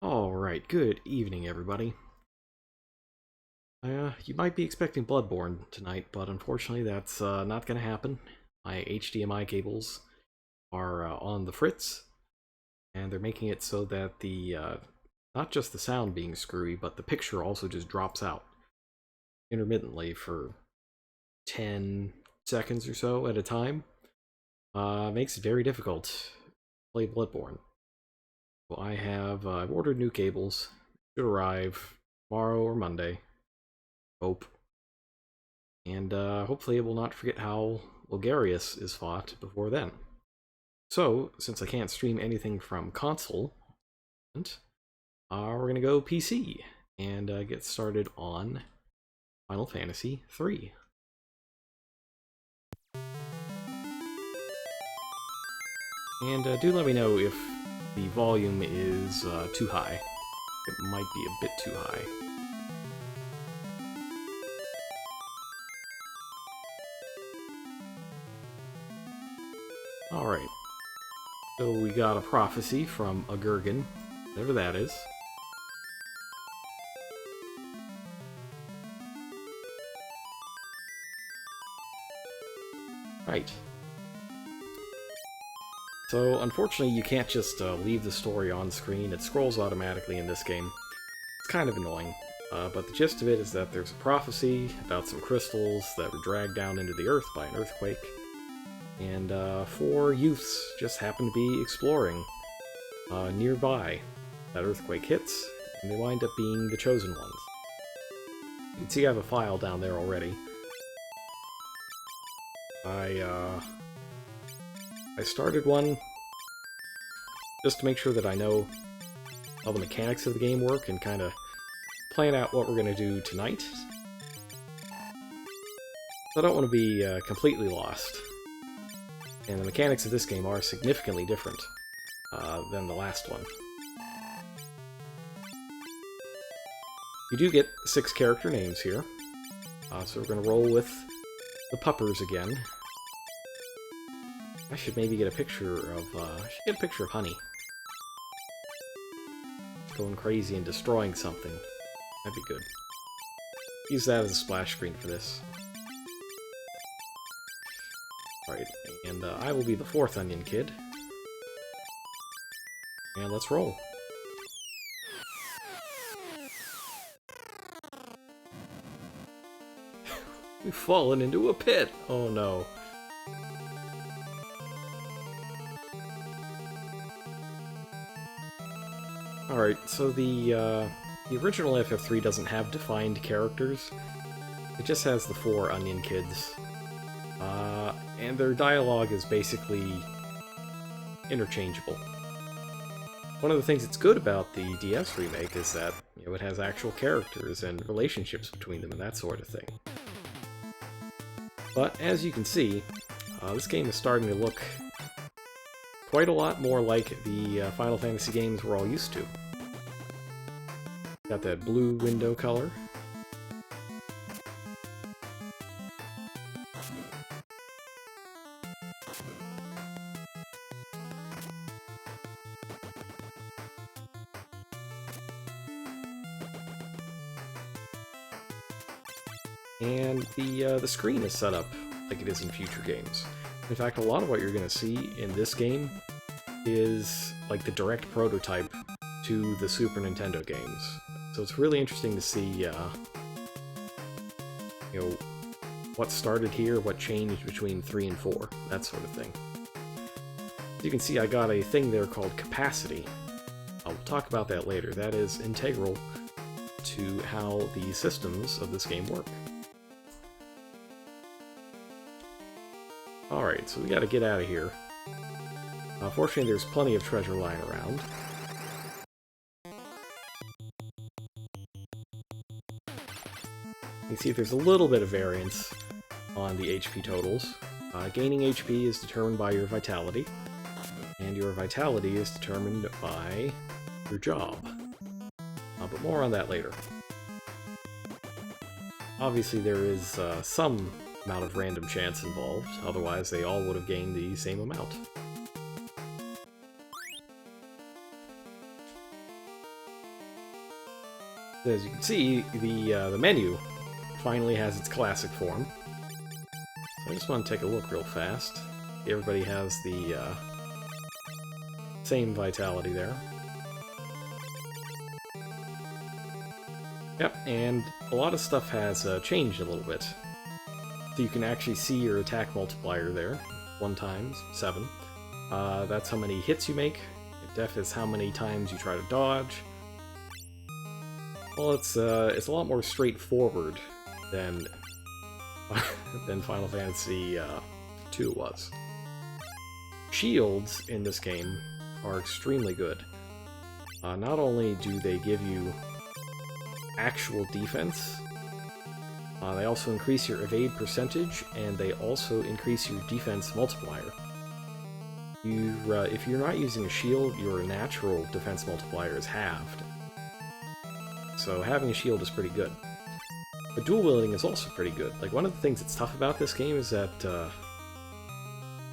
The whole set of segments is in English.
Alright, good evening, everybody. You might be expecting Bloodborne tonight, but unfortunately that's not going to happen. My HDMI cables are on the fritz, and they're making it so that the not just the sound being screwy, but the picture also just drops out intermittently for 10 seconds or so at a time. Makes it very difficult to play Bloodborne. So I've ordered new cables. Should arrive tomorrow or Monday. Hope. And hopefully it will not forget how Logarius is fought before then. So, since I can't stream anything from console, we're going to go PC and get started on Final Fantasy III. And do let me know if the volume is too high. It might be a bit too high. Alright. So we got a prophecy from a Gurgan, whatever that is. Right. So, unfortunately, you can't just leave the story on screen. It scrolls automatically in this game. It's kind of annoying. But the gist of it is that there's a prophecy about some crystals that were dragged down into the earth by an earthquake. And 4 youths just happen to be exploring nearby. That earthquake hits, and they wind up being the chosen ones. You can see I have a file down there already. I started one just to make sure that I know how the mechanics of the game work and kind of plan out what we're going to do tonight. I don't want to be completely lost. And the mechanics of this game are significantly different than the last one. You do get 6 character names here, so we're going to roll with the puppers again. I should maybe get a picture of Honey. Going crazy and destroying something. That'd be good. Use that as a splash screen for this. Alright, and I will be the 4th Onion Kid. And let's roll. We've fallen into a pit! Oh no. Alright, so the original FF3 doesn't have defined characters. It just has the 4 Onion Kids. And their dialogue is basically interchangeable. One of the things that's good about the DS remake is that it has actual characters and relationships between them and that sort of thing. But as you can see, this game is starting to look quite a lot more like the Final Fantasy games we're all used to. Got that blue window color. And the screen is set up like it is in future games. In fact, a lot of what you're going to see in this game is like the direct prototype to the Super Nintendo games. So it's really interesting to see, what started here, what changed between 3 and 4, that sort of thing. As you can see, I got a thing there called capacity. I'll talk about that later. That is integral to how the systems of this game work. Alright, so we gotta get out of here. Fortunately, there's plenty of treasure lying around. You can see there's a little bit of variance on the HP totals. Gaining HP is determined by your vitality, and your vitality is determined by your job. But more on that later. Obviously, there is some amount of random chance involved, otherwise they all would have gained the same amount. As you can see, the menu finally has its classic form. So I just want to take a look real fast. Everybody has the same vitality there. Yep, and a lot of stuff has changed a little bit. So you can actually see your attack multiplier there. 1 times 7. That's how many hits you make. Def is how many times you try to dodge. Well, it's a lot more straightforward than than Final Fantasy II was. Shields in this game are extremely good. Not only do they give you actual defense, they also increase your evade percentage, and they also increase your defense multiplier. If you're not using a shield, your natural defense multiplier is halved. So having a shield is pretty good. But dual wielding is also pretty good. Like, one of the things that's tough about this game is that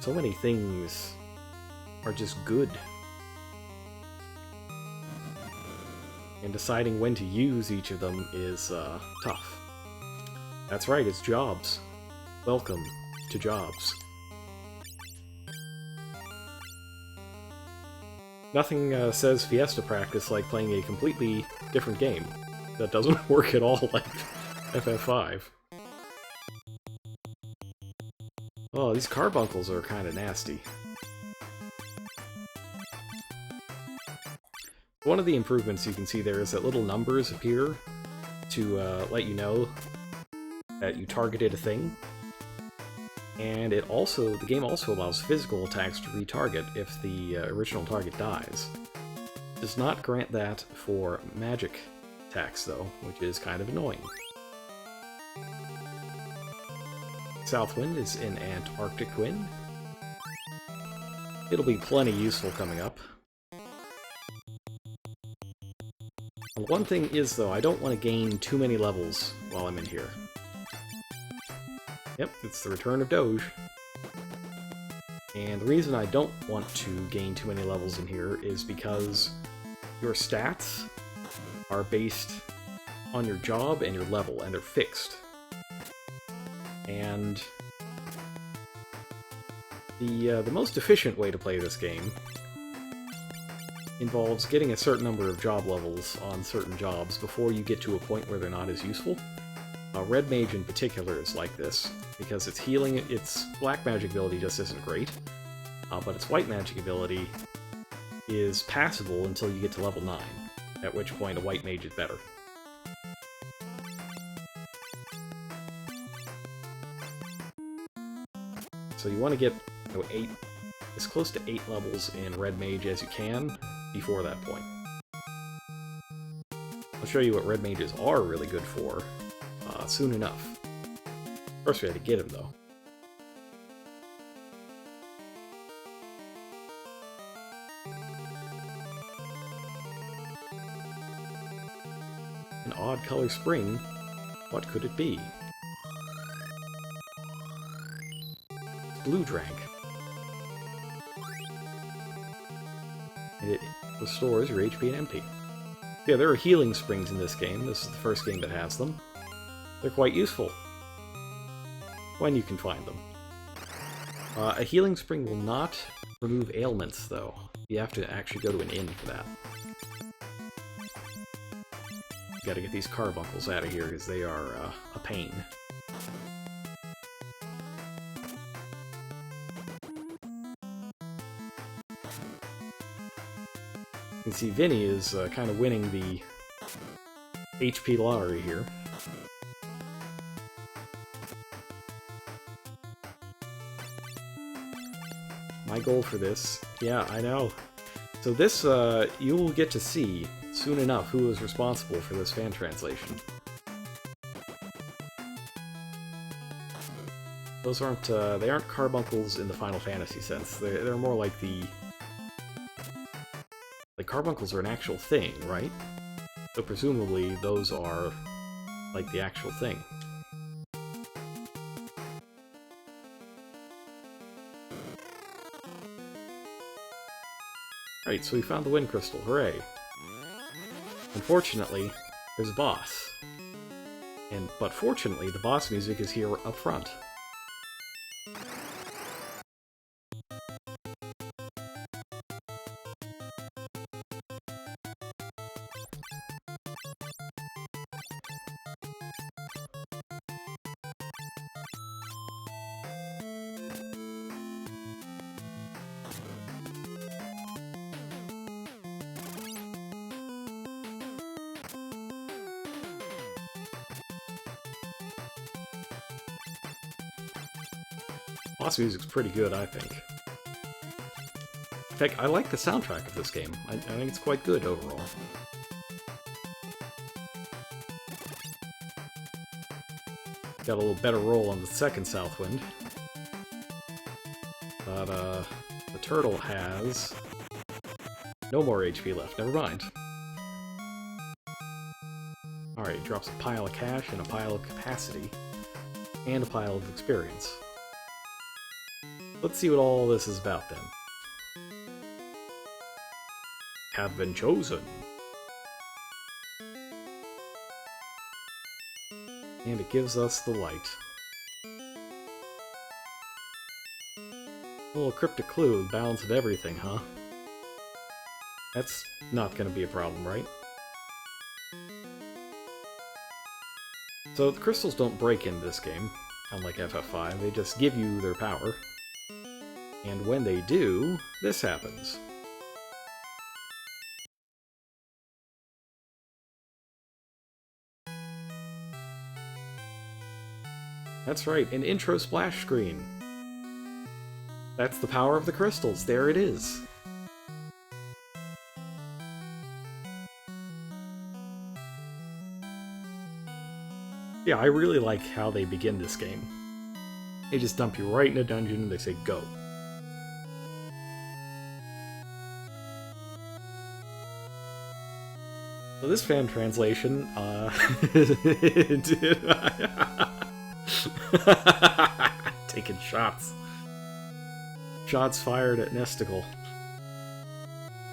so many things are just good. And deciding when to use each of them is tough. That's right, it's jobs. Welcome to jobs. Nothing says Fiesta practice like playing a completely different game that doesn't work at all like FF5. Oh, these carbuncles are kind of nasty. One of the improvements you can see there is that little numbers appear to let you know that you targeted a thing. And the game also allows physical attacks to retarget if the original target dies. It does not grant that for magic attacks, though, which is kind of annoying. Southwind is an Antarctic wind. It'll be plenty useful coming up. And one thing is, though, I don't want to gain too many levels while I'm in here. Yep, it's the return of Doge. And the reason I don't want to gain too many levels in here is because your stats are based on your job and your level, and they're fixed. And the most efficient way to play this game involves getting a certain number of job levels on certain jobs before you get to a point where they're not as useful. Red Mage in particular is like this, because its healing, its black magic ability just isn't great, but its white magic ability is passable until you get to level 9, at which point a white mage is better. So you want to get as close to 8 levels in Red Mage as you can before that point. I'll show you what Red Mages are really good for soon enough. First we had to get him, though. An odd color spring? What could it be? Blue drank. And it restores your HP and MP. Yeah, there are healing springs in this game. This is the first game that has them. They're quite useful when you can find them. A healing spring will not remove ailments, though. You have to actually go to an inn for that. Gotta get these carbuncles out of here, because they are a pain. You can see Vinny is kind of winning the HP lottery here. My goal for this, yeah, I know. So this, you will get to see soon enough who is responsible for this fan translation. Those aren't, they aren't carbuncles in the Final Fantasy sense. They're more like the... Like, carbuncles are an actual thing, right? So presumably those are, like, the actual thing. Right, so we found the Wind Crystal, hooray! Unfortunately, there's a boss. But fortunately, the boss music is here up front. Boss music's pretty good, I think. In fact, I like the soundtrack of this game. I think it's quite good overall. Got a little better roll on the second Southwind. But, the turtle has no more HP left. Never mind. Alright, he drops a pile of cash and a pile of capacity. And a pile of experience. Let's see what all this is about, then. Have been chosen. And it gives us the light. A little cryptic clue, balance of everything, huh? That's not gonna be a problem, right? So the crystals don't break in this game, unlike FF5, they just give you their power. And when they do, this happens. That's right, an intro splash screen. That's the power of the crystals, there it is. Yeah, I really like how they begin this game. They just dump you right in a dungeon and they say, go. So this fan translation, taking shots. Shots fired at Nesticle.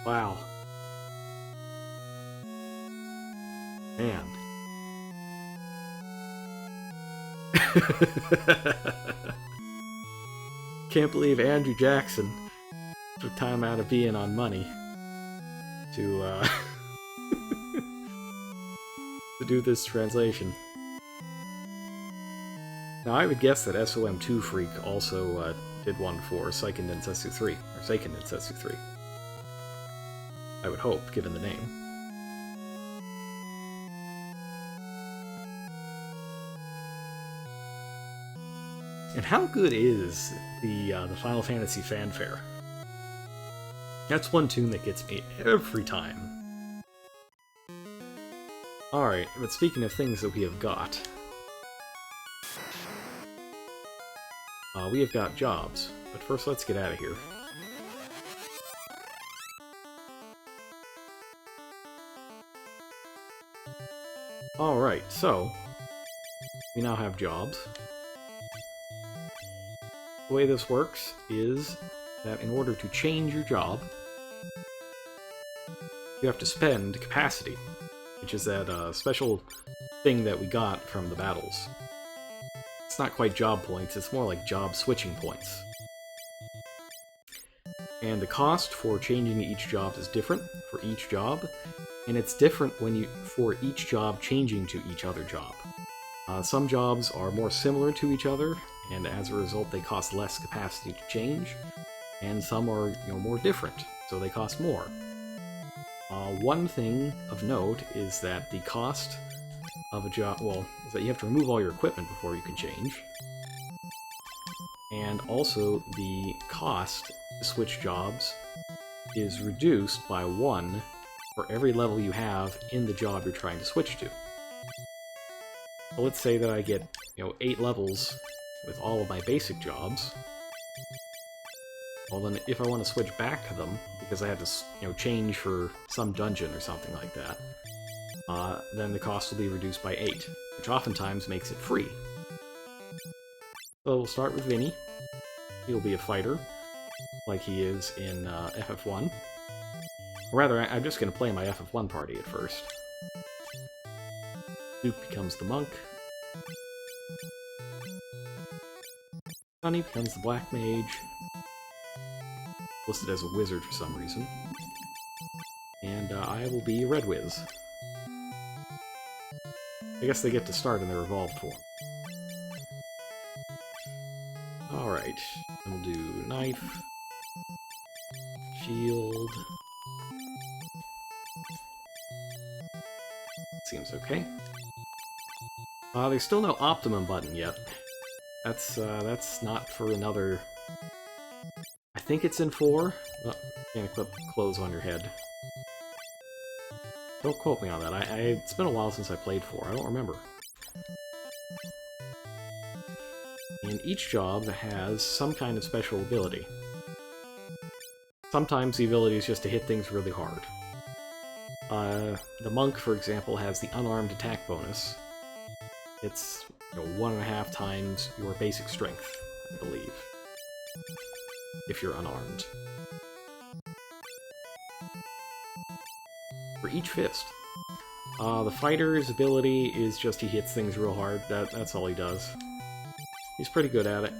Wow. Man. Can't believe Andrew Jackson took time out of being on money to, to do this translation. Now, I would guess that SOM2 Freak also did one for Seiken Densetsu 3, or Seiken Densetsu 3. I would hope, given the name. And how good is the Final Fantasy fanfare? That's one tune that gets me every time. Alright, but speaking of things that we have got... we have got jobs, but first let's get out of here. Alright, so... we now have jobs. The way this works is that in order to change your job, you have to spend capacity, which is that special thing that we got from the battles. It's not quite job points, it's more like job switching points. And the cost for changing each job is different for each job, and it's different for each job changing to each other job. Some jobs are more similar to each other, and as a result they cost less capacity to change, and some are more different, so they cost more. One thing of note is that the cost of a job, is that you have to remove all your equipment before you can change, and also the cost to switch jobs is reduced by 1 for every level you have in the job you're trying to switch to. So let's say that I get 8 levels with all of my basic jobs. Well, then if I want to switch back to them, because I had to change for some dungeon or something like that, then the cost will be reduced by 8, which oftentimes makes it free. So we'll start with Vinny. He'll be a fighter, like he is in FF1. Or rather, I'm just going to play my FF1 party at first. Duke becomes the monk. Honey becomes the black mage. Listed as a wizard for some reason. And I will be Red Wiz. I guess they get to start in their evolved form. Alright, we'll do knife, shield. Seems okay. There's still no optimum button yet. That's not for another... I think it's in 4. Oh, can't equip clothes on your head. Don't quote me on that. It's been a while since I played 4. I don't remember. And each job has some kind of special ability. Sometimes the ability is just to hit things really hard. The monk, for example, has the unarmed attack bonus. It's 1.5 times your basic strength, I believe, if you're unarmed. For each fist. The fighter's ability is just he hits things real hard. That's all he does. He's pretty good at it.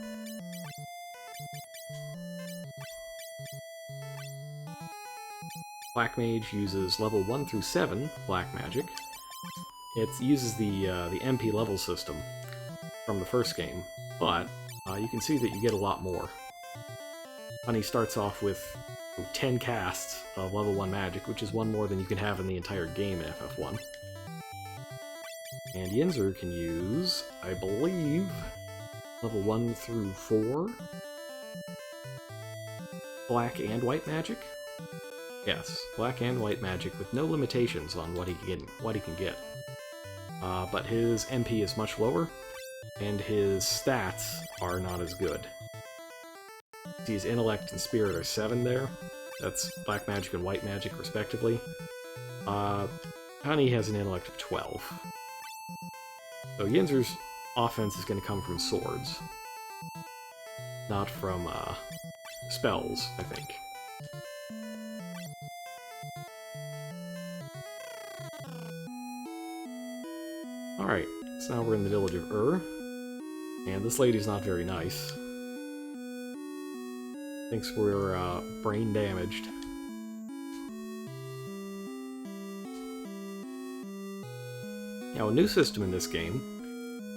Black Mage uses level 1 through 7 black magic. It uses the MP level system from the first game, but you can see that you get a lot more. Honey starts off with 10 casts of level 1 magic, which is one more than you can have in the entire game in FF1. And Yinzer can use, I believe, level 1 through 4 black and white magic? Yes, black and white magic with no limitations on what he can get. But his MP is much lower, and his stats are not as good. See, his intellect and spirit are 7 there. That's black magic and white magic, respectively. Honey has an intellect of 12. So Yinzer's offense is going to come from swords, not from spells, I think. Alright, so now we're in the village of and this lady's not very nice. Thinks we're brain damaged. Now, a new system in this game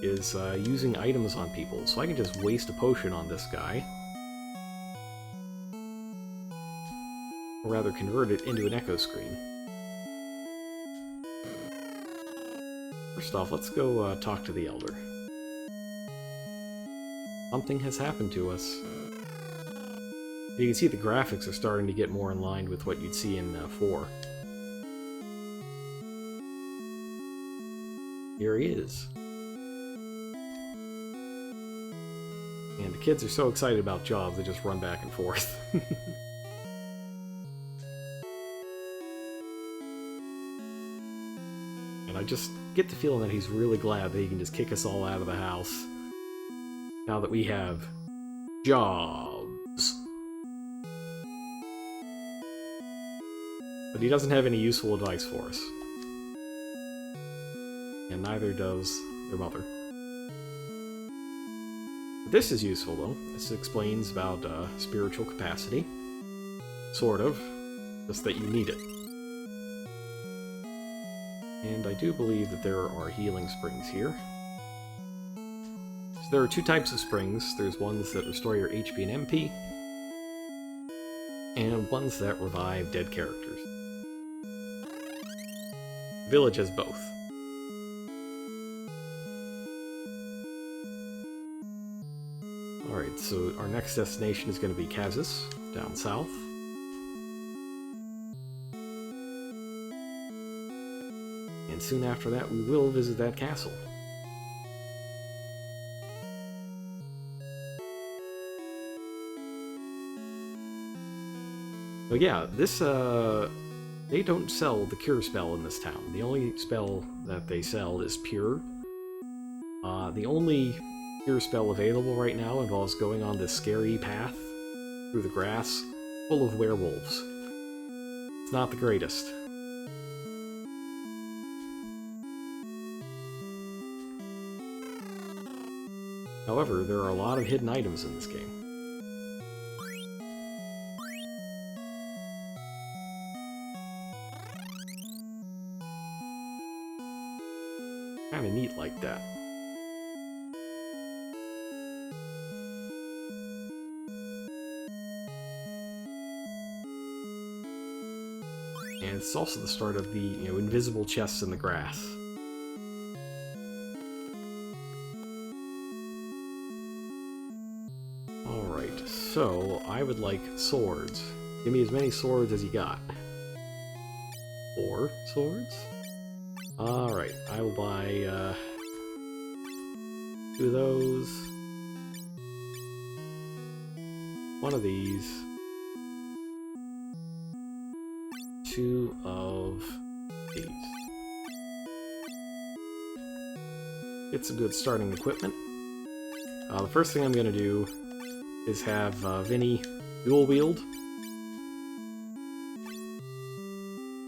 is using items on people, so I can just waste a potion on this guy. Or rather, convert it into an echo screen. First off, let's go talk to the Elder. Something has happened to us. You can see the graphics are starting to get more in line with what you'd see in 4. Here he is. And the kids are so excited about jobs, they just run back and forth. And I just get the feeling that he's really glad that he can just kick us all out of the house now that we have jobs. But he doesn't have any useful advice for us. And neither does their mother. This is useful, though. This explains about spiritual capacity. Sort of. Just that you need it. And I do believe that there are healing springs here. So there are 2 types of springs. There's ones that restore your HP and MP, and ones that revive dead characters. The village has both. Alright, so our next destination is going to be Kazis, down south. And soon after that, we will visit that castle. But yeah, this, they don't sell the cure spell in this town. The only spell that they sell is pure. The only cure spell available right now involves going on this scary path through the grass full of werewolves. It's not the greatest. However, there are a lot of hidden items in this game. Kinda neat like that. And it's also the start of the, invisible chests in the grass. Alright, so I would like swords. Give me as many swords as you got. 4 swords? Alright, I will buy 2 of those. 1 of these. 2 of these. Get some good starting equipment. The first thing I'm going to do is have Vinny dual wield.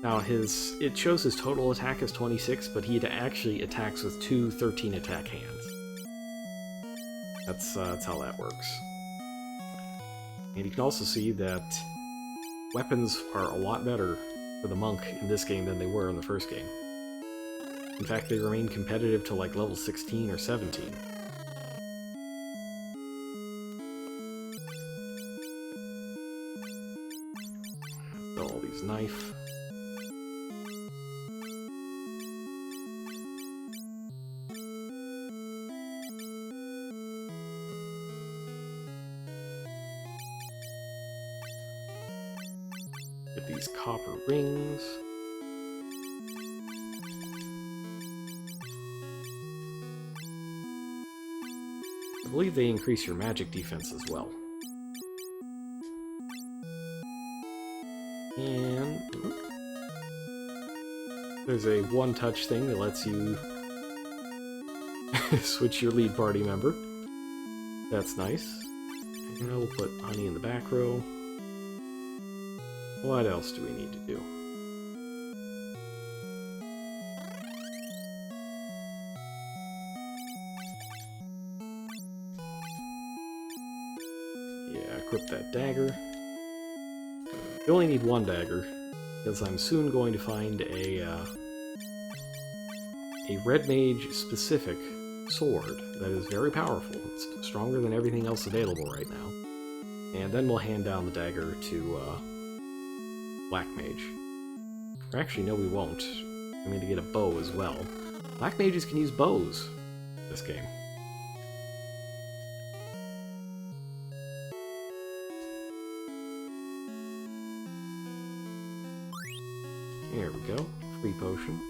Now it shows his total attack is 26, but he actually attacks with 2 13 attack hands. That's how that works. And you can also see that weapons are a lot better for the monk in this game than they were in the first game. In fact, they remain competitive to like level 16 or 17. So all these knife. Get these copper rings. I believe they increase your magic defense as well. And there's a one-touch thing that lets you switch your lead party member. That's nice. And we'll put honey in the back row. What else do we need to do? Yeah, equip that dagger. You only need 1 dagger, because I'm soon going to find a red mage specific sword that is very powerful. It's stronger than everything else available right now. And then we'll hand down the dagger to Black Mage. Or actually, no, we won't. I'm going to get a bow as well. Black Mages can use bows in this game. There we go. Free potion.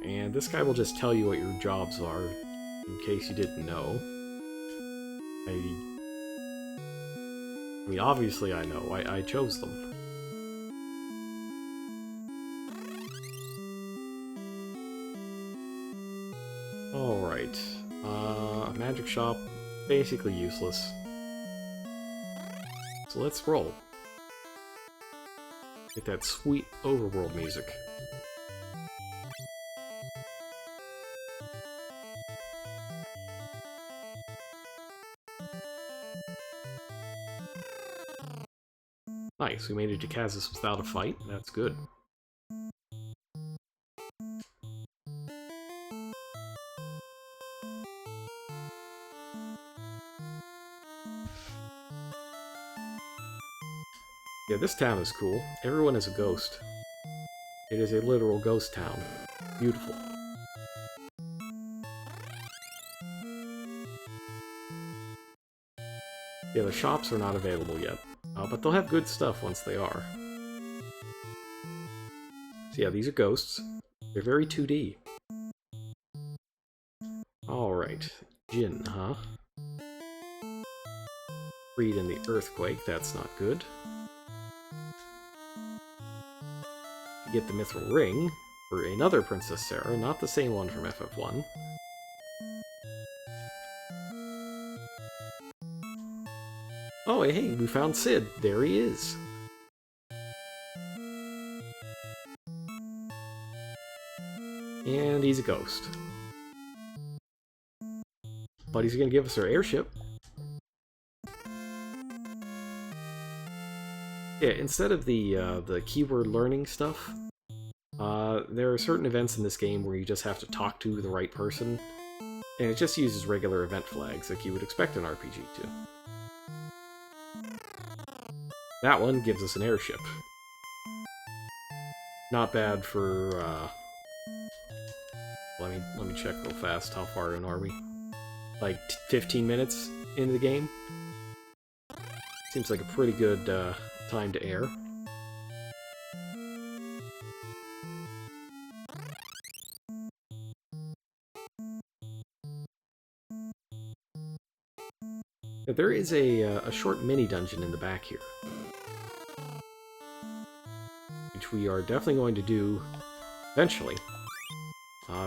And this guy will just tell you what your jobs are, in case you didn't know. I mean, obviously I know. I chose them. Alright. Magic shop, basically useless. So let's roll. Get that sweet overworld music. Nice, we made it to Kazus without a fight. That's good. Yeah, this town is cool. Everyone is a ghost. It is a literal ghost town. Beautiful. Yeah, the shops are not available yet, but they'll have good stuff once they are. So yeah, these are ghosts. They're very 2D. Alright. Jinn, huh? Freed in the earthquake, that's not good. You get the mithril ring for another Princess Sarah, not the same one from FF1. Oh, hey, we found Sid. There he is. And he's a ghost. But he's going to give us our airship. Yeah, instead of the keyword learning stuff, there are certain events in this game where you just have to talk to the right person, and it just uses regular event flags like you would expect an RPG to. That one gives us an airship. Not bad for, let me check real fast. How far in are we? Like 15 minutes into the game? Seems like a pretty good time to air. There is a short mini-dungeon in the back here, which we are definitely going to do eventually,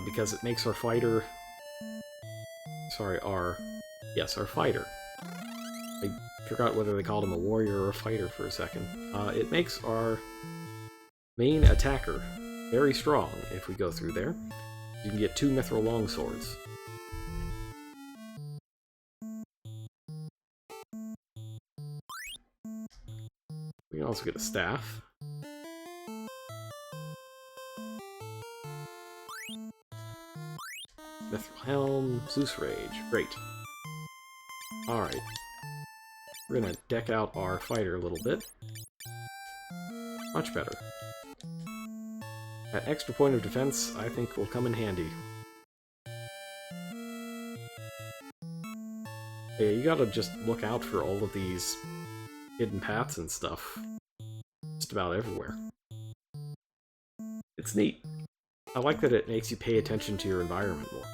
because it makes our fighter... Sorry, our fighter. I forgot whether they called him a warrior or a fighter for a second. It makes our main attacker very strong if we go through there. You can get 2 mithril longswords. We can also get a staff. Mithril helm, Zeus Rage. Great. Alright. We're gonna deck out our fighter a little bit. Much better. That extra point of defense, I think, will come in handy. Yeah, you gotta just look out for all of these hidden paths and stuff. Just about everywhere. It's neat. I like that it makes you pay attention to your environment more.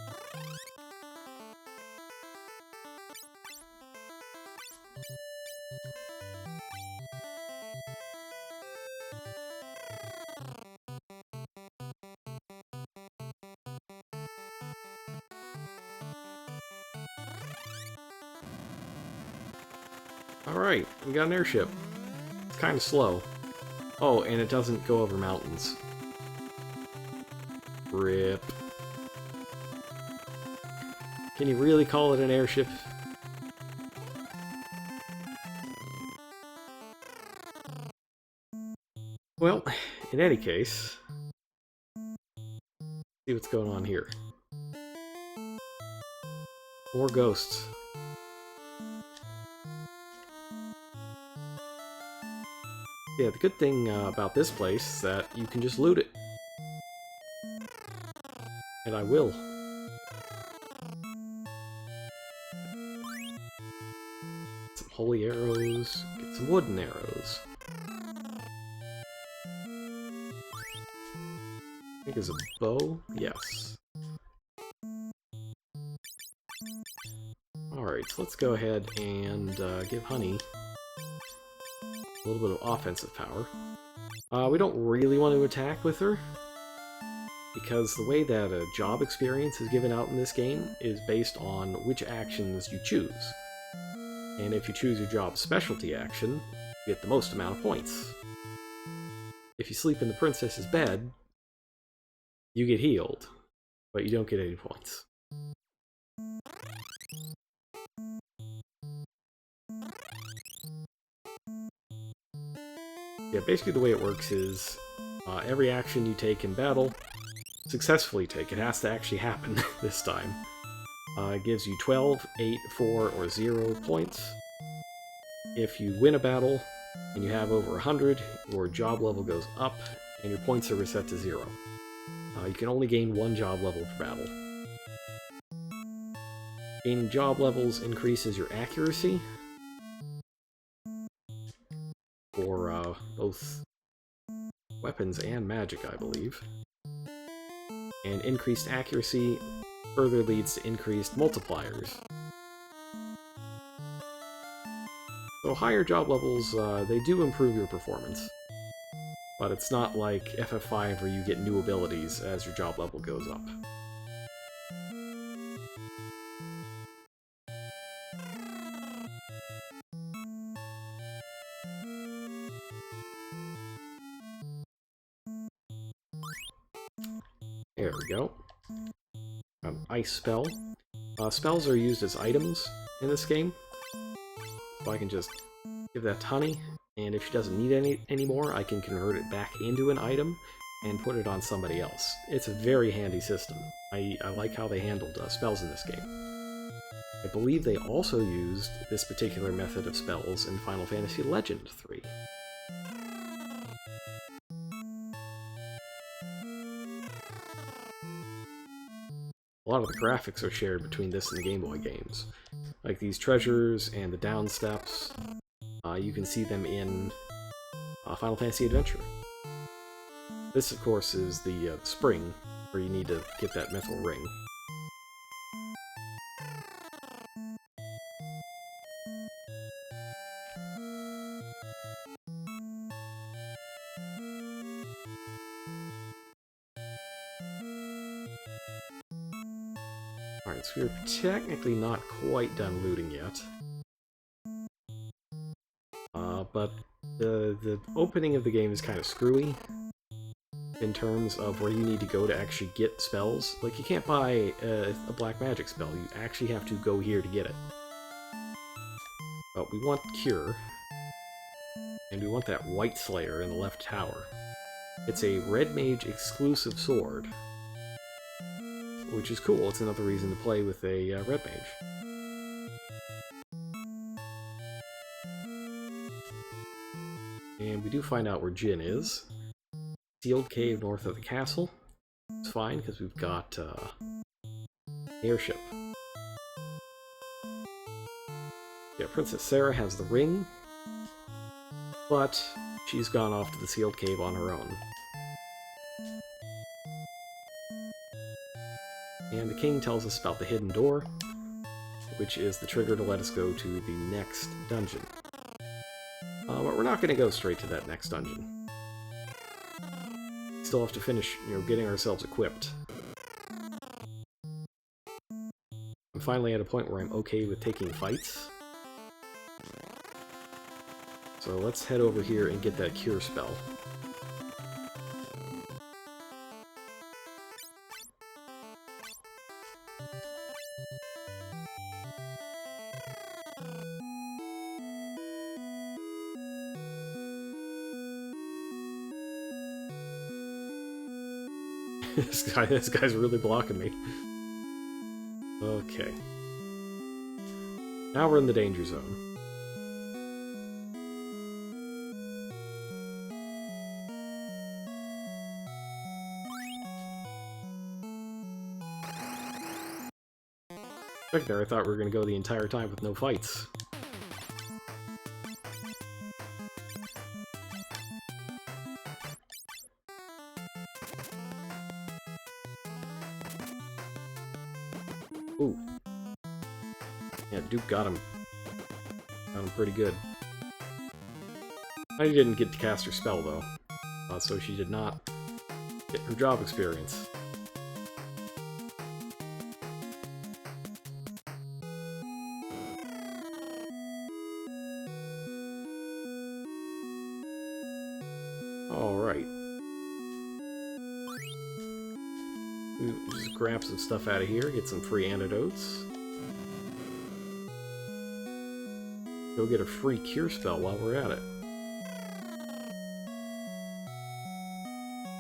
Alright, we got an airship. It's kind of slow. Oh, and it doesn't go over mountains. Rip. Can you really call it an airship? Well, in any case, see what's going on here. More ghosts. Yeah, the good thing about this place is that you can just loot it. And I will. Some holy arrows, get some wooden arrows. I think there's a bow? Yes. Alright, so let's go ahead and give Honey a little bit of offensive power. We don't really want to attack with her, because the way that a job experience is given out in this game is based on which actions you choose. And if you choose your job specialty action, you get the most amount of points. If you sleep in the princess's bed, you get healed, but you don't get any points. Yeah, basically the way it works is every action you take in battle, successfully take, it has to actually happen this time. It gives you 12, 8, 4, or 0 points. If you win a battle and you have over 100, your job level goes up and your points are reset to 0. You can only gain 1 job level per battle. Gaining job levels increases your accuracy for both weapons and magic, I believe. And increased accuracy further leads to increased multipliers. So higher job levels, they do improve your performance. But it's not like FF5 where you get new abilities as your job level goes up. There we go. An ice spell. Spells are used as items in this game. So I can just give that to Honey, and if she doesn't need any anymore, I can convert it back into an item and put it on somebody else. It's a very handy system. I like how they handled spells in this game. I believe they also used this particular method of spells in Final Fantasy Legend 3. A lot of the graphics are shared between this and the Game Boy games. Like these treasures and the down steps, you can see them in Final Fantasy Adventure. This, of course, is the spring, where you need to get that mithril ring. Alright, so we're technically not quite done looting yet. But the opening of the game is kind of screwy in terms of where you need to go to actually get spells. Like, you can't buy a black magic spell, you actually have to go here to get it. But we want Cure, and we want that White Slayer in the left tower. It's a Red Mage exclusive sword, which is cool. It's another reason to play with a Red Mage. And we do find out where Jin is. Sealed cave north of the castle. It's fine, because we've got airship. Yeah, Princess Sarah has the ring, but she's gone off to the sealed cave on her own. And the king tells us about the hidden door, which is the trigger to let us go to the next dungeon. But we're not going to go straight to that next dungeon. Still have to finish, getting ourselves equipped. I'm finally at a point where I'm okay with taking fights. So let's head over here and get that cure spell. This guy's really blocking me. Okay. Now we're in the danger zone. Back there, I thought we were going to go the entire time with no fights. Ooh. Yeah, Duke got him. Got him pretty good. I didn't get to cast her spell, though. So she did not get her job experience. Alright. We'll just grab some stuff out of here, get some free antidotes. Go get a free cure spell while we're at it.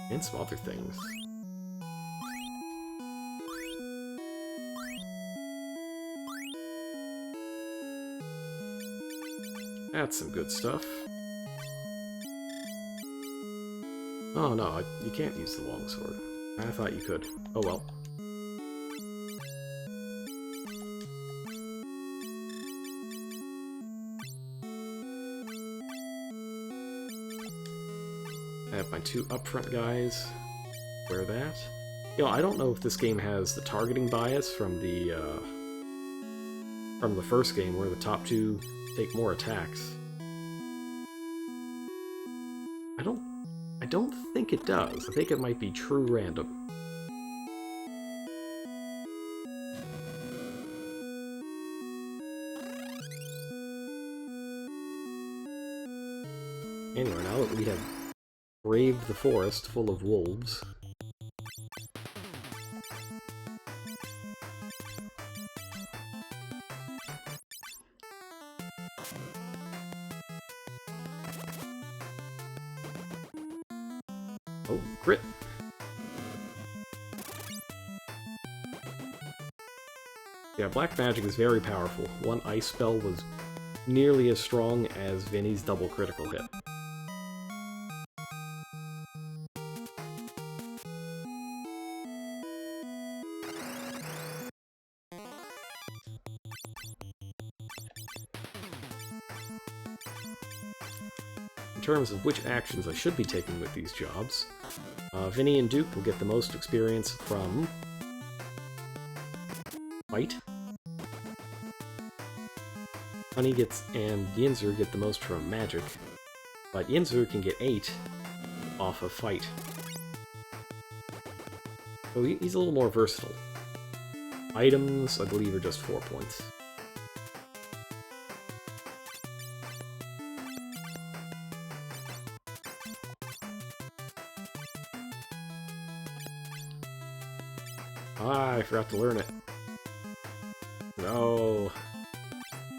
And some other things. That's some good stuff. Oh no, you can't use the longsword. I thought you could. Oh well. I have my two upfront guys. Wear that. I don't know if this game has the targeting bias from the first game, where the top two take more attacks. I don't think it does. I think it might be true random. Anyway, now that we have braved the forest full of wolves, Oh, crit! Yeah, black magic is very powerful. One ice spell was nearly as strong as Vinny's double critical hit. In terms of which actions I should be taking with these jobs, Vinny and Duke will get the most experience from Fight. Honey and Yinzer get the most from Magic, but Yinzer can get 8 off of Fight. So he's a little more versatile. Items, I believe, are just 4 points. Ah, I forgot to learn it. No.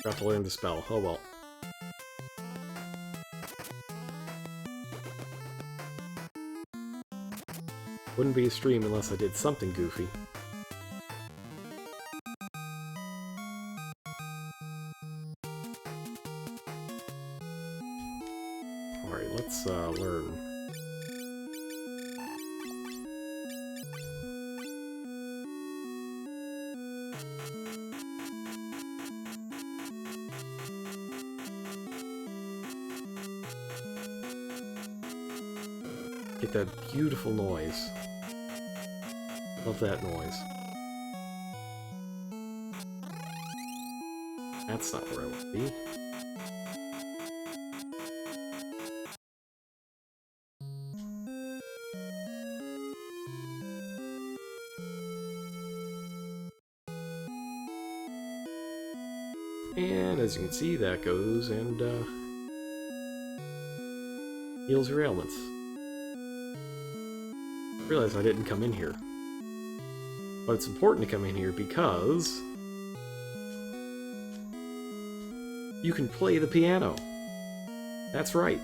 Forgot to learn the spell. Oh well. Wouldn't be a stream unless I did something goofy. Alright, let's learn. Get that beautiful noise. Love that noise. That's not where I want to be. And as you can see, that goes and heals your ailments. Realize I didn't come in here. But it's important to come in here because you can play the piano. That's right.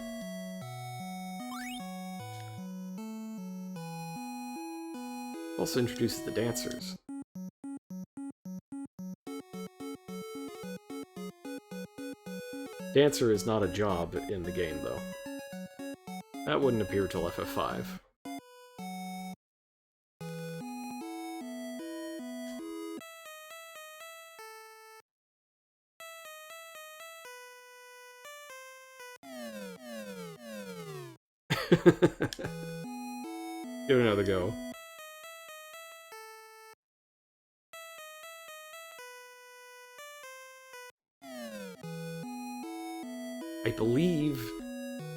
Also introduces the dancers. Dancer is not a job in the game, though. That wouldn't appear till FF5. Give it another go. I believe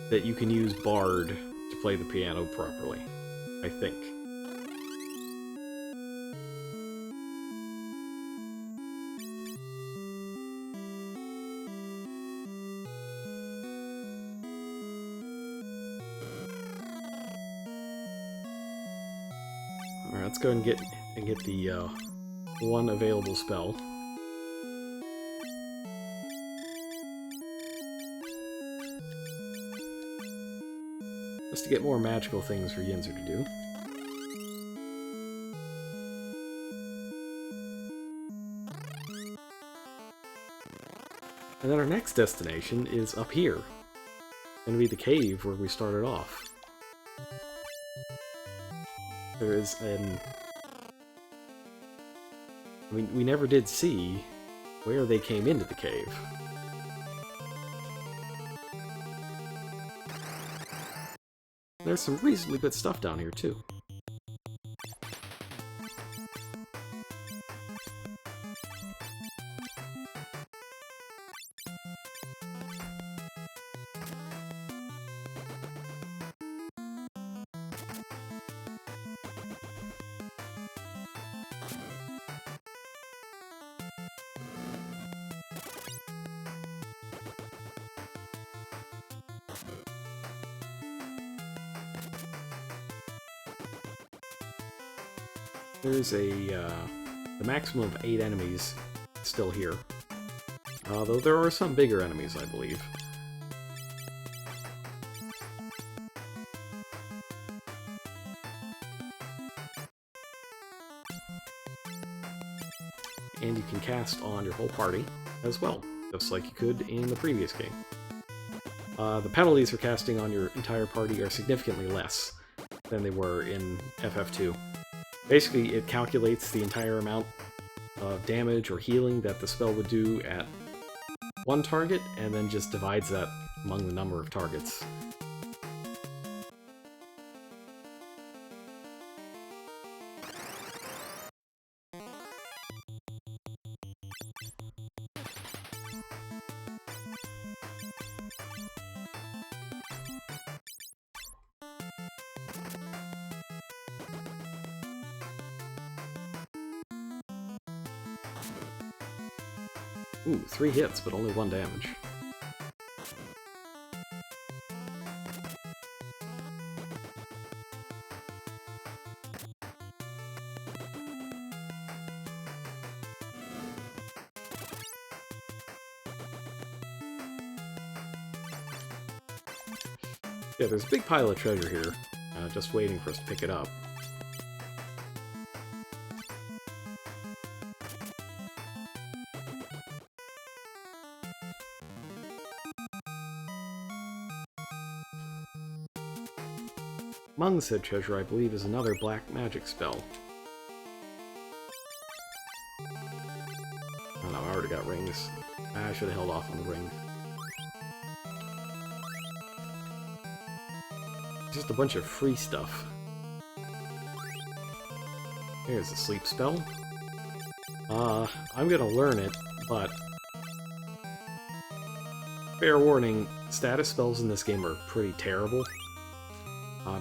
that you can use Bard to play the piano properly. I think. Alright, let's go and get the one available spell. Just to get more magical things for Yinzer to do. And then our next destination is up here. It's gonna be the cave where we started off. There is an... I mean, we never did see where they came into the cave. There's some reasonably good stuff down here, too. There's the maximum of 8 enemies still here. Though there are some bigger enemies, I believe. and you can cast on your whole party as well, just like you could in the previous game. The penalties for casting on your entire party are significantly less than they were in FF2. Basically, it calculates the entire amount of damage or healing that the spell would do at one target, and then just divides that among the number of targets. Ooh, 3 hits, but only 1 damage. Yeah, there's a big pile of treasure here, just waiting for us to pick it up. Among said treasure, I believe, is another black magic spell. Oh no, I already got rings. I should have held off on the ring. Just a bunch of free stuff. Here's a sleep spell. I'm gonna learn it, but fair warning, status spells in this game are pretty terrible.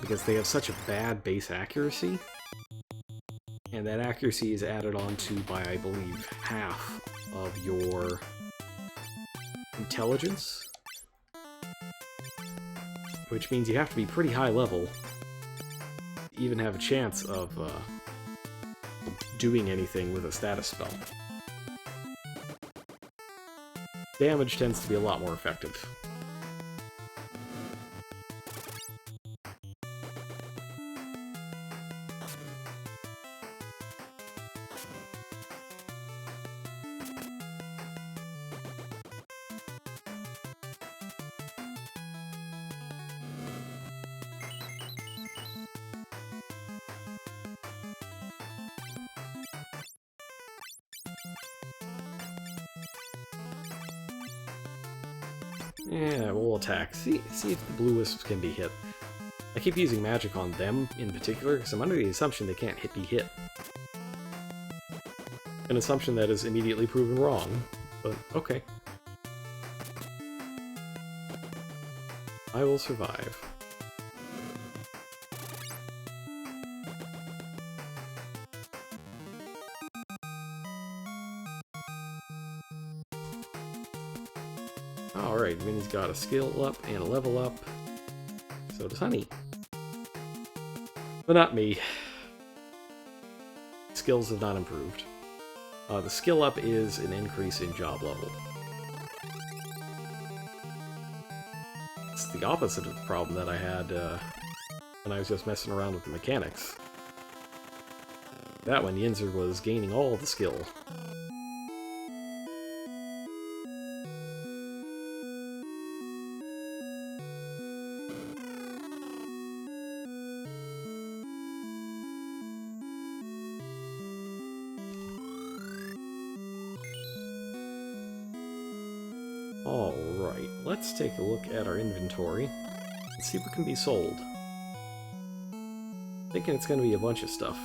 Because they have such a bad base accuracy, and that accuracy is added on to by, I believe, half of your intelligence, which means you have to be pretty high level to even have a chance of doing anything with a status spell. Damage tends to be a lot more effective. Yeah, we'll attack. See if the blue wisps can be hit. I keep using magic on them in particular, because I'm under the assumption they can't be hit. An assumption that is immediately proven wrong, but okay. I will survive. Alright, Vinny's got a skill up and a level up. So does Honey. But not me. Skills have not improved. The skill up is an increase in job level. It's the opposite of the problem that I had when I was just messing around with the mechanics. That one, Yinzer was gaining all the skill. Alright, let's take a look at our inventory and see what can be sold. Thinking it's going to be a bunch of stuff.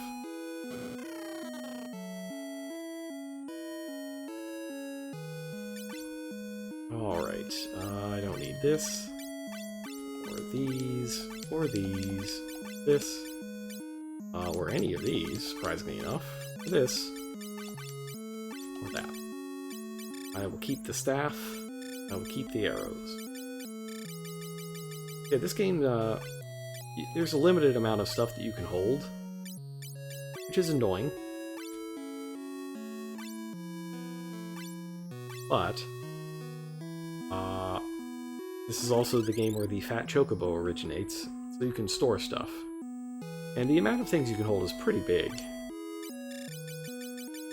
Alright, I don't need this, or these, this, or any of these, surprisingly enough, this, or that. I will keep the staff. I will keep the arrows. Yeah, this game, there's a limited amount of stuff that you can hold, which is annoying. But, this is also the game where the Fat Chocobo originates, so you can store stuff. And the amount of things you can hold is pretty big.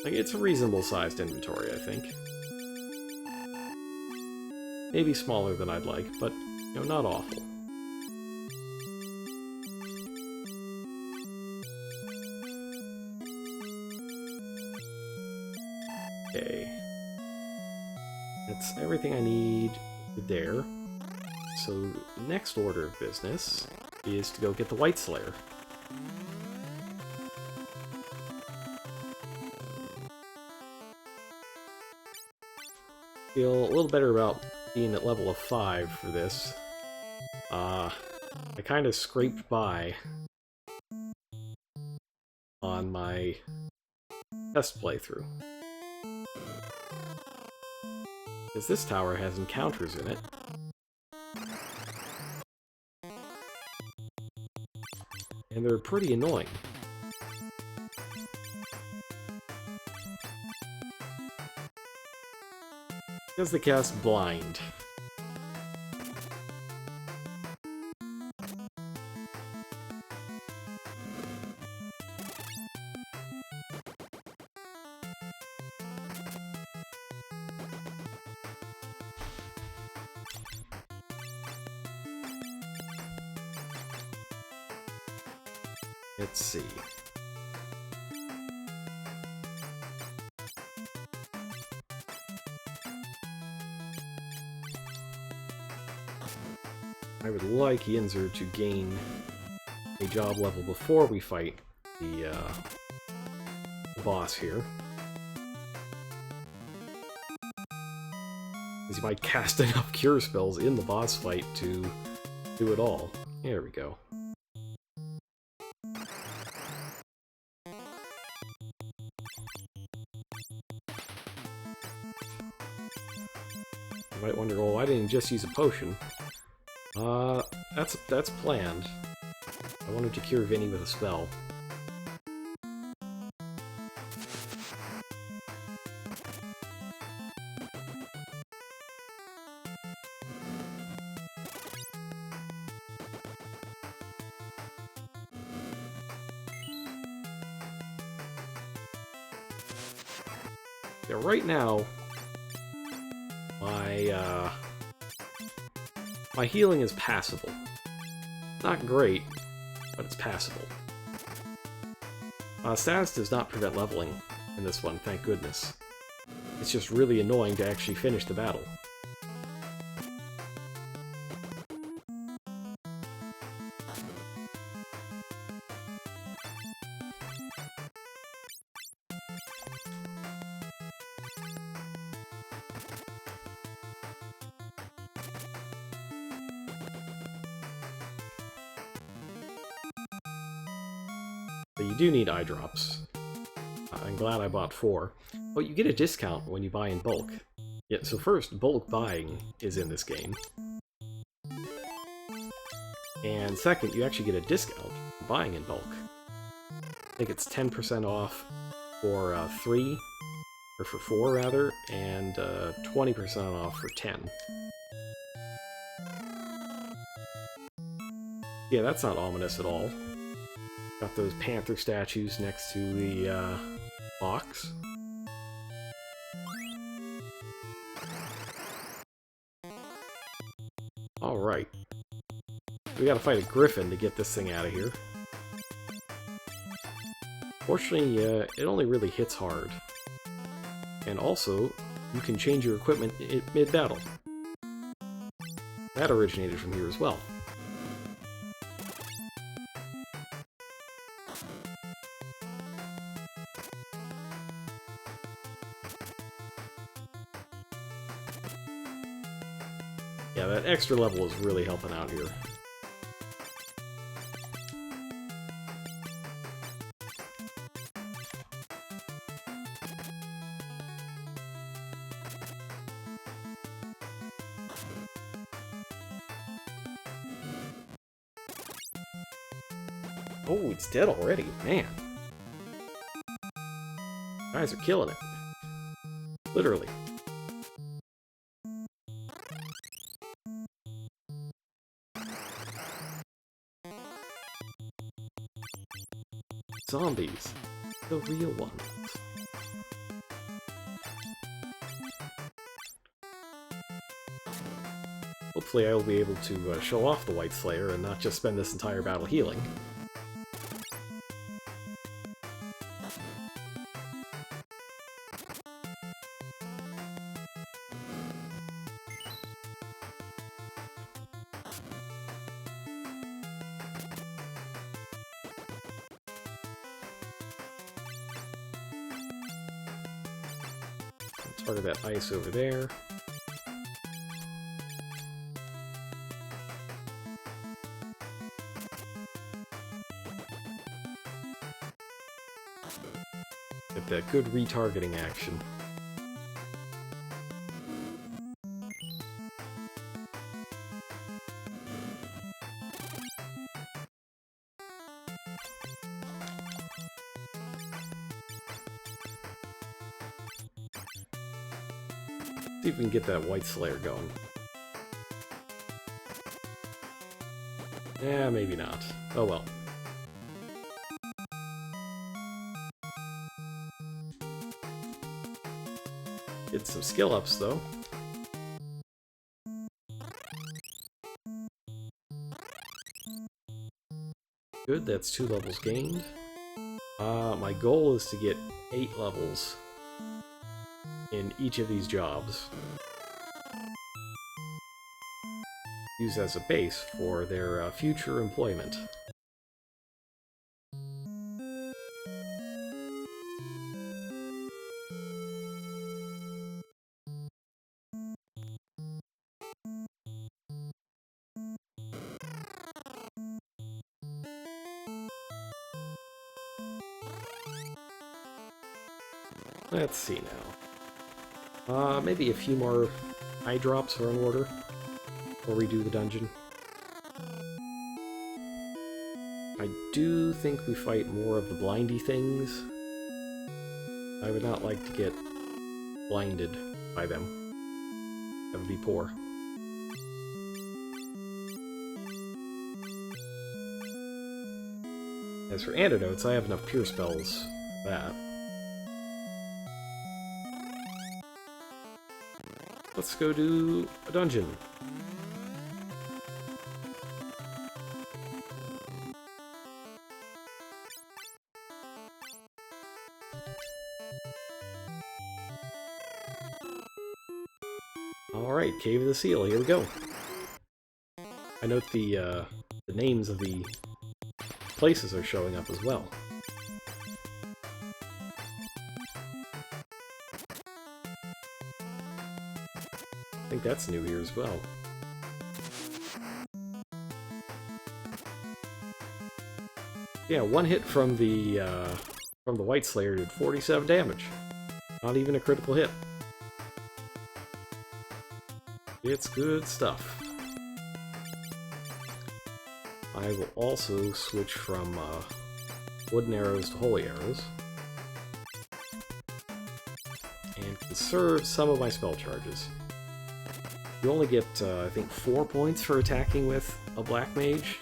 Like, it's a reasonable sized inventory, I think. Maybe smaller than I'd like, but, you know, not awful. Okay. That's everything I need there. So, next order of business is to go get the White Slayer. Feel a little better about being at level of 5 for this. I kind of scraped by on my test playthrough. Because this tower has encounters in it. And they're pretty annoying. Because they cast Blind. Let's see. I would like Yinzer to gain a job level before we fight the boss here. Because he might cast enough cure spells in the boss fight to do it all. There we go. You might wonder, well, why didn't you just use a potion? That's planned. I wanted to cure Vinny with a spell. Yeah, right now, my healing is passable. Not great, but it's passable. Status does not prevent leveling in this one, thank goodness. It's just really annoying to actually finish the battle. But you do need eye drops. I'm glad I bought 4. Oh, you get a discount when you buy in bulk. Yeah, so first, bulk buying is in this game. And second, you actually get a discount for buying in bulk. I think it's 10% off for 3, or for 4 rather, and 20% off for 10. Yeah, that's not ominous at all. Got those panther statues next to the box. Alright. We gotta fight a griffin to get this thing out of here. Fortunately, it only really hits hard. And also, you can change your equipment mid-battle. That originated from here as well. Yeah, that extra level is really helping out here. Oh, it's dead already, man. Guys are killing it. Literally. Zombies. The real ones. hopefully I will be able to show off the White Slayer and not just spend this entire battle healing. Target that ice over there. Get that good retargeting action. See if we can get that White Slayer going. Yeah, maybe not. Oh well. Did some skill ups though. Good, that's 2 levels gained. My goal is to get 8 levels in each of these jobs. Use as a base for their future employment. Let's see now. Maybe a few more eye drops are in order before we do the dungeon. I do think we fight more of the blindy things. I would not like to get blinded by them. That would be poor. As for antidotes, I have enough pure spells for that. Let's go do a dungeon. Alright, Cave of the Seal, here we go. I note the names of the places are showing up as well. I think that's new here as well. Yeah, one hit from the White Slayer did 47 damage. Not even a critical hit. It's good stuff. I will also switch from wooden arrows to holy arrows. And conserve some of my spell charges. You only get, I think, 4 points for attacking with a black mage.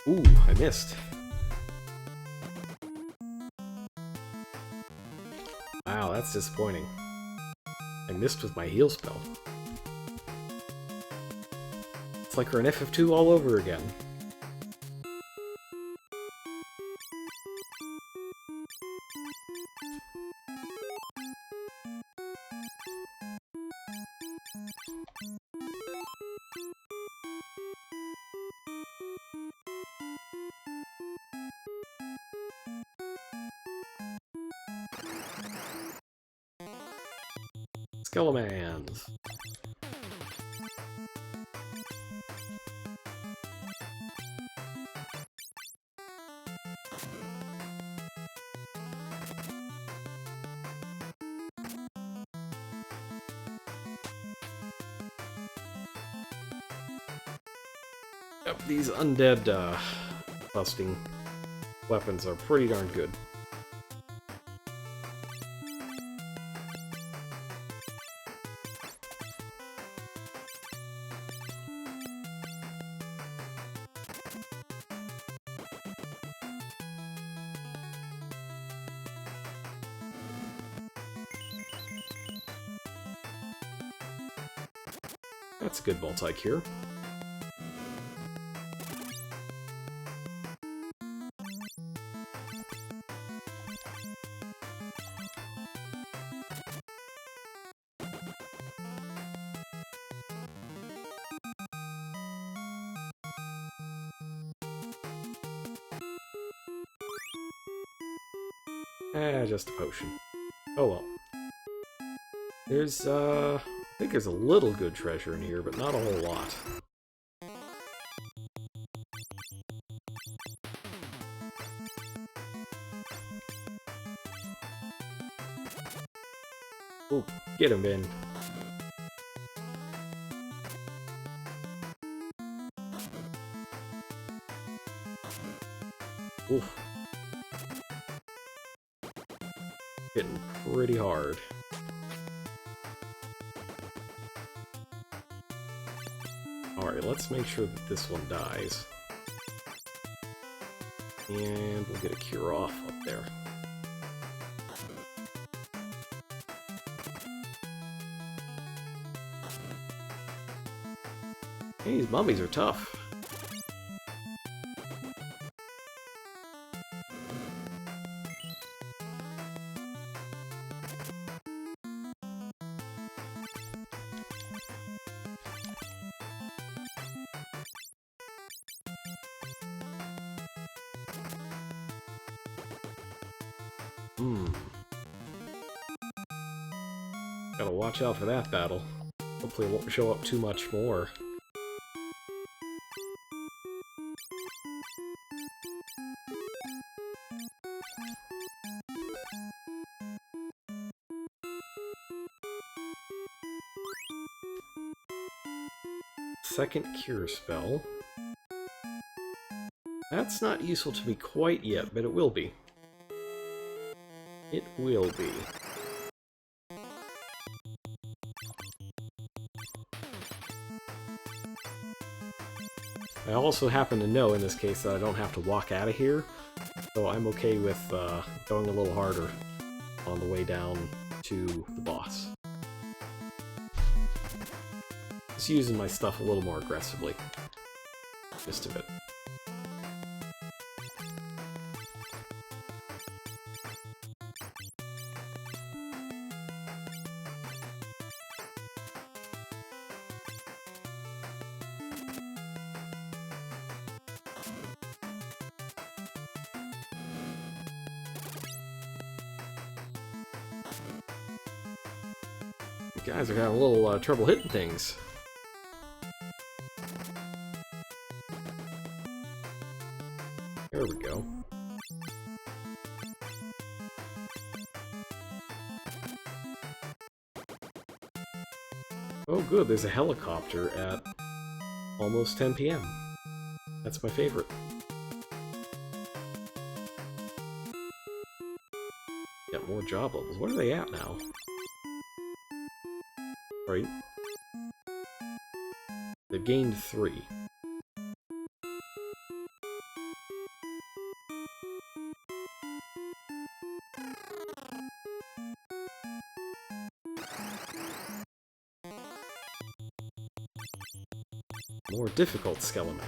Ooh, I missed. Wow, that's disappointing. I missed with my heal spell. It's like we're an FF2 all over again. Skelemans. Yep, these undead busting weapons are pretty darn good. that's a good multi-cure. Just a potion. Oh well. There's, I think there's a little good treasure in here, but not a whole lot. Ooh, get him, Ben. Oof. Hitting pretty hard. Alright, let's make sure that this one dies. And we'll get a cure off up there. Hey, these mummies are tough. Gotta watch out for that battle. Hopefully it won't show up too much more. Second cure spell. That's not useful to me quite yet, but it will be. It will be. I also happen to know in this case that I don't have to walk out of here, so I'm okay with going a little harder on the way down to the boss. Just using my stuff a little more aggressively. Just a bit. You guys are having a little trouble hitting things. There we go. Oh good, there's a helicopter at almost 10 p.m. That's my favorite. Got more job levels. What are they at now? Right. They've gained 3. More difficult Skeleman.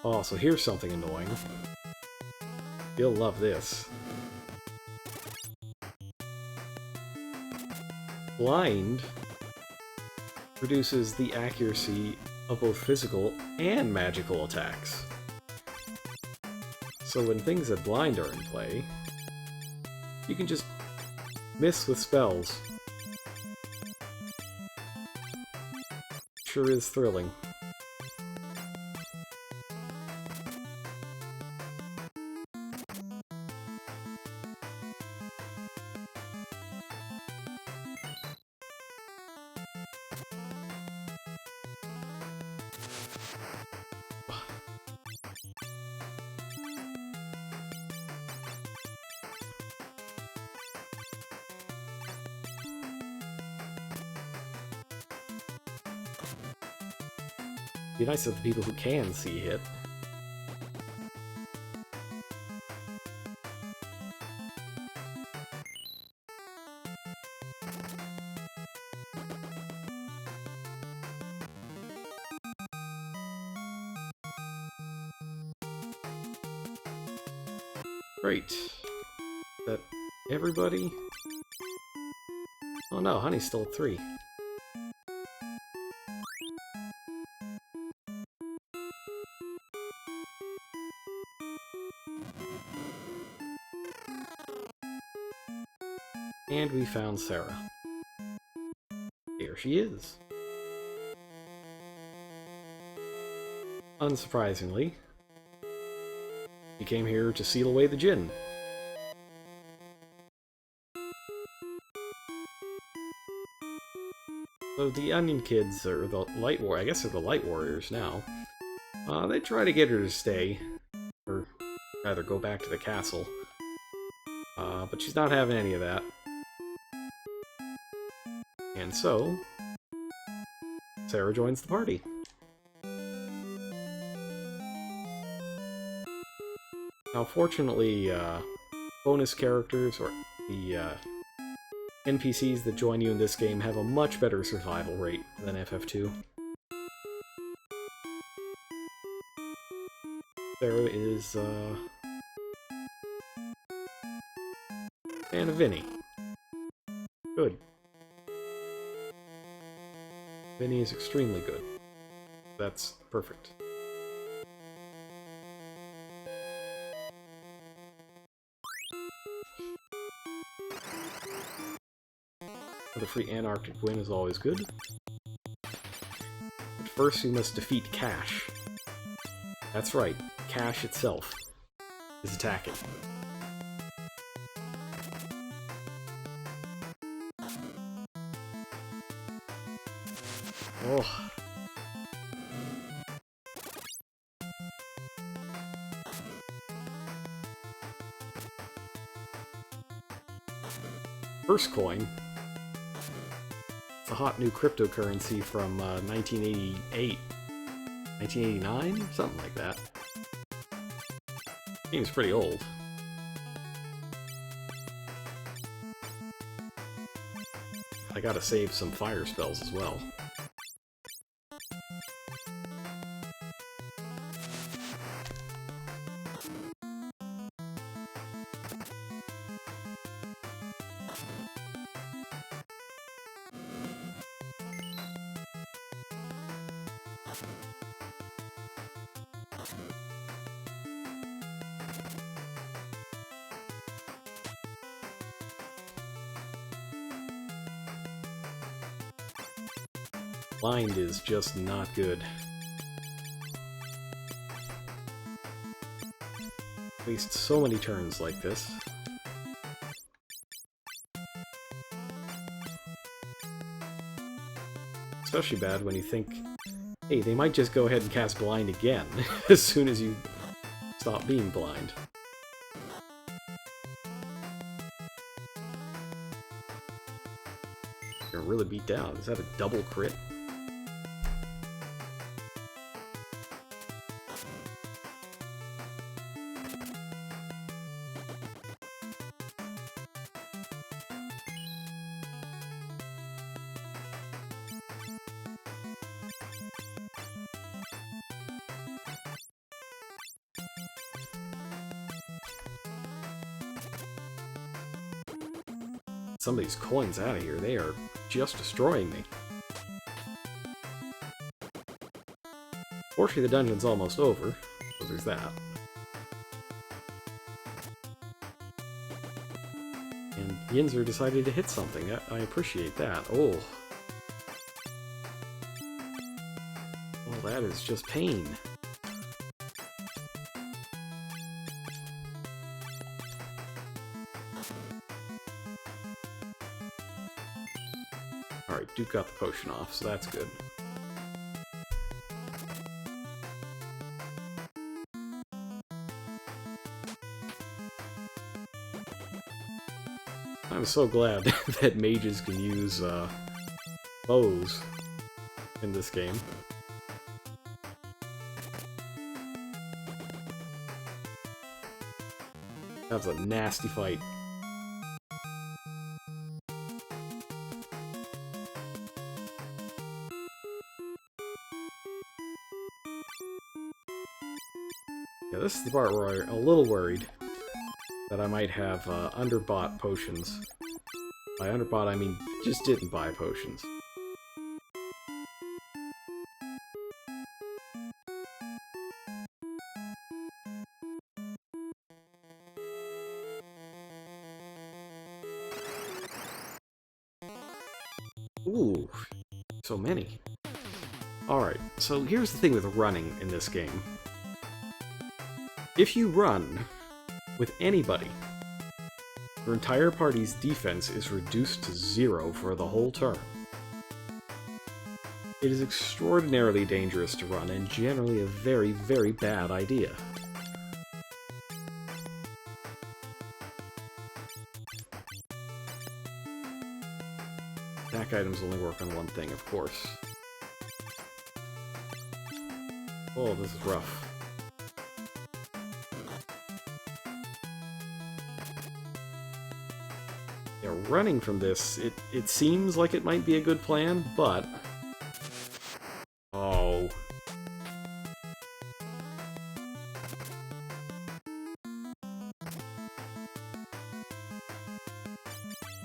Oh, so here's something annoying. You'll love this. Blind reduces the accuracy of both physical and magical attacks. So when things that blind are in play, you can just miss with spells. Sure is thrilling. Be nice if the people who can see hit. Great. Is that everybody? Oh no, Honey's still at 3. And we found Sarah. Here she is. Unsurprisingly, she came here to seal away the Djinn. So the Onion Kids, or the Light Warriors, I guess they're the Light Warriors now, they try to get her to stay, or rather go back to the castle, but she's not having any of that. And so, Sarah joins the party. Now, fortunately, bonus characters, or the NPCs that join you in this game, have a much better survival rate than FF2. Sarah is fan of Vinny. Good. Vinny is extremely good. That's perfect. The free Antarctic win is always good. But first we must defeat Cash. That's right, Cash itself is attacking. Oh. First coin. It's a hot new cryptocurrency from 1988. 1989? Something like that. Game's pretty old. I gotta save some fire spells as well. Blind is just not good. Waste so many turns like this. Especially bad when you think, hey, they might just go ahead and cast Blind again as soon as you stop being blind. You're really beat down. Is that a double crit? Some of these coins out of here, they are just destroying me. Fortunately, the dungeon's almost over, so there's that. And Yinzer decided to hit something. I appreciate that. Oh. Well, that is just pain. Alright, Duke got the potion off, so that's good. I'm so glad that mages can use bows in this game. That was a nasty fight. Yeah, this is the part where I'm a little worried that I might have underbought potions. By underbought, I mean just didn't buy potions. Ooh, so many. Alright, so here's the thing with running in this game. If you run with anybody, your entire party's defense is reduced to 0 for the whole turn. It is extraordinarily dangerous to run, and generally a very, very bad idea. Attack items only work on one thing, of course. Oh, this is rough. Yeah, running from this, it seems like it might be a good plan, but... Oh.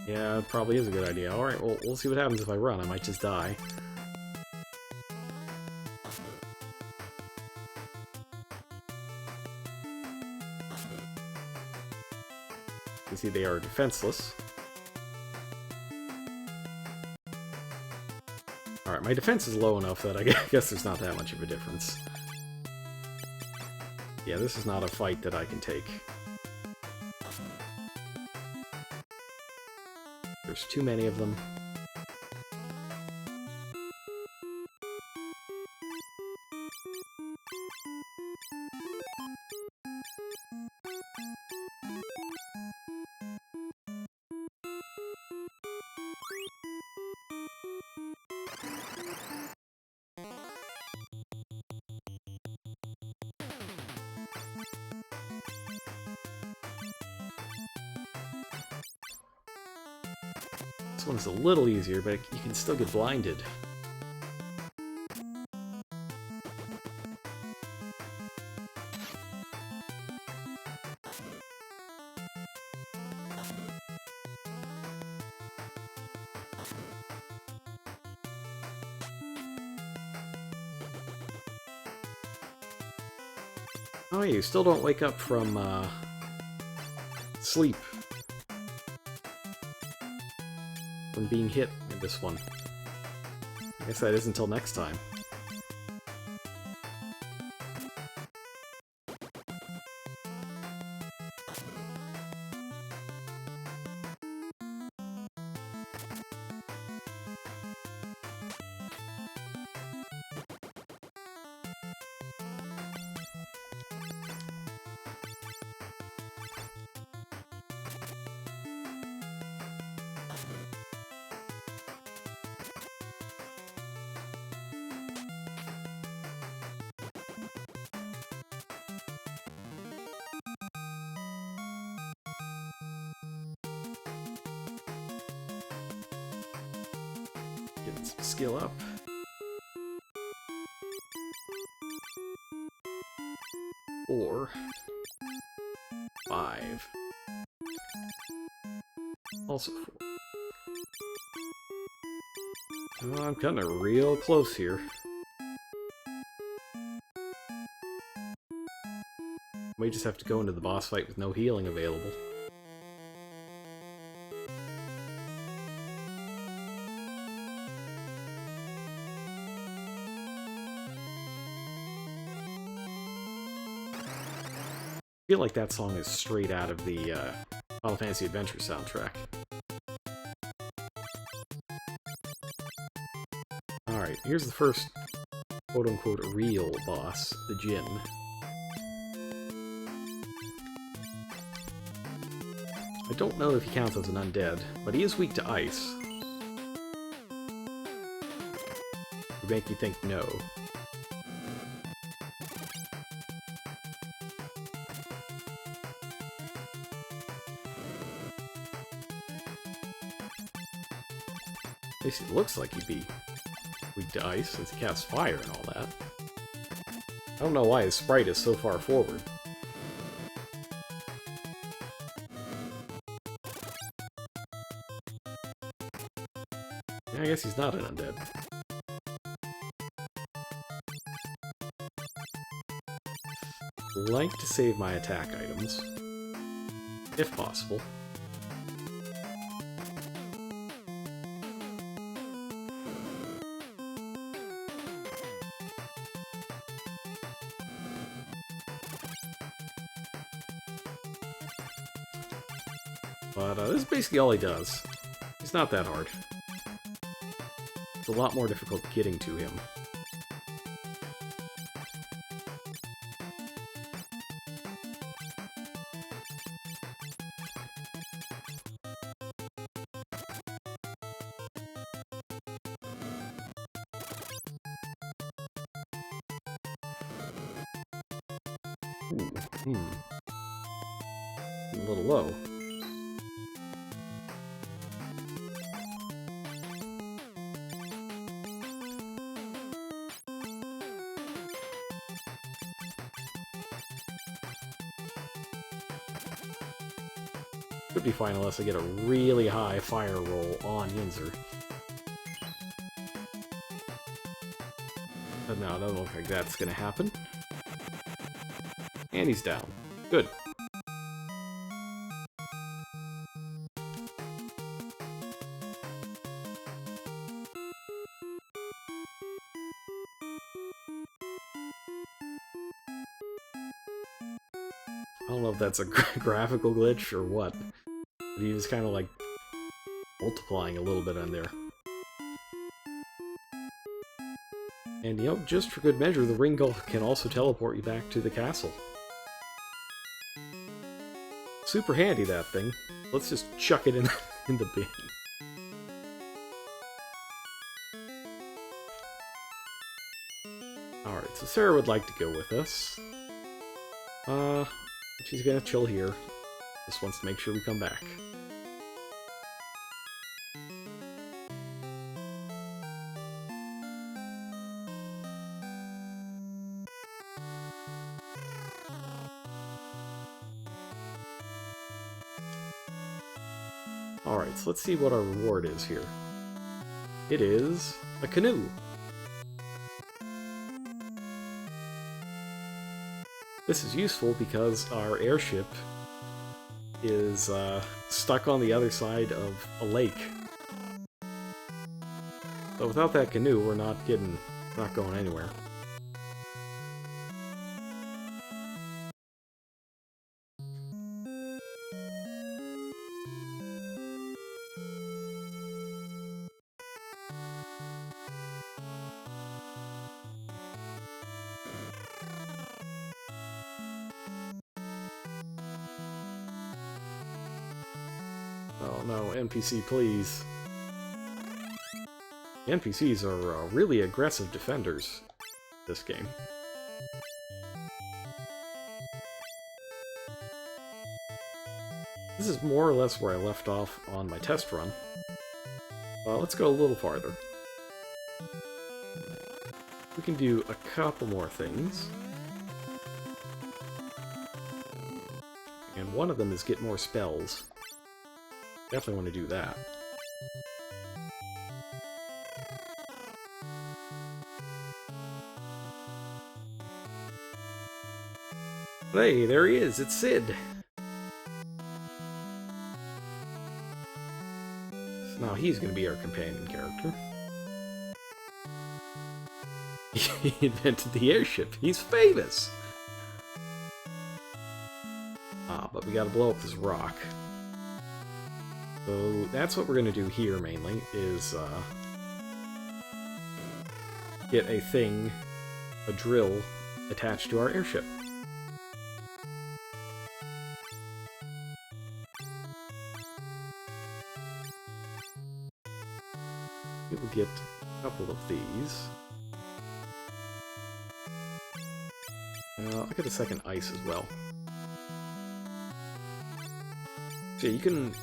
Yeah, it probably is a good idea. Alright, well, we'll see what happens if I run. I might just die. You see they are defenseless. Alright, my defense is low enough that I guess there's not that much of a difference. Yeah, this is not a fight that I can take. There's too many of them. This one's a little easier, but you can still get blinded. Oh, you still don't wake up from, sleep. From being hit in this one. I guess that is until next time. Getting some skill up. Four. 5. Also 4. Oh, I'm cutting it real close here. Might just have to go into the boss fight with no healing available. I feel like that song is straight out of the Final Fantasy Adventure soundtrack. Alright, here's the first quote-unquote real boss, the Djinn. I don't know if he counts as an undead, but he is weak to ice. Would make you think no. least it looks like he'd be weak to ice, since he casts fire and all that. I don't know why his sprite is so far forward. Yeah, I guess he's not an undead. Like to save my attack items, if possible. But this is basically all he does. He's not that hard. It's a lot more difficult getting to him. Ooh, a little low. Could be fine unless I get a really high fire roll on Yinzer. But no, it doesn't look like that's gonna happen. And he's down. Good. I don't know if that's a graphical glitch or what. But he was kind of like multiplying a little bit on there. And you know, just for good measure, the ring golf can also teleport you back to the castle. Super handy, that thing. Let's just chuck it in, in the bin. Alright, so Sarah would like to go with us. She's gonna chill here. Just wants to make sure we come back. Alright, so let's see what our reward is here. It is a canoe. This is useful because our airship is stuck on the other side of a lake. So without that canoe, we're not going anywhere. Oh no, NPC, please. The NPCs are really aggressive defenders this game. This is more or less where I left off on my test run. Let's go a little farther. We can do a couple more things. And one of them is get more spells. Definitely want to do that. Hey, there he is! It's Sid! So now he's going to be our companion character. He invented the airship. He's famous! Ah, but we gotta blow up this rock. So that's what we're going to do here, mainly, is get a thing, a drill, attached to our airship. We will get a couple of these. I'll get a second ice as well. So you can...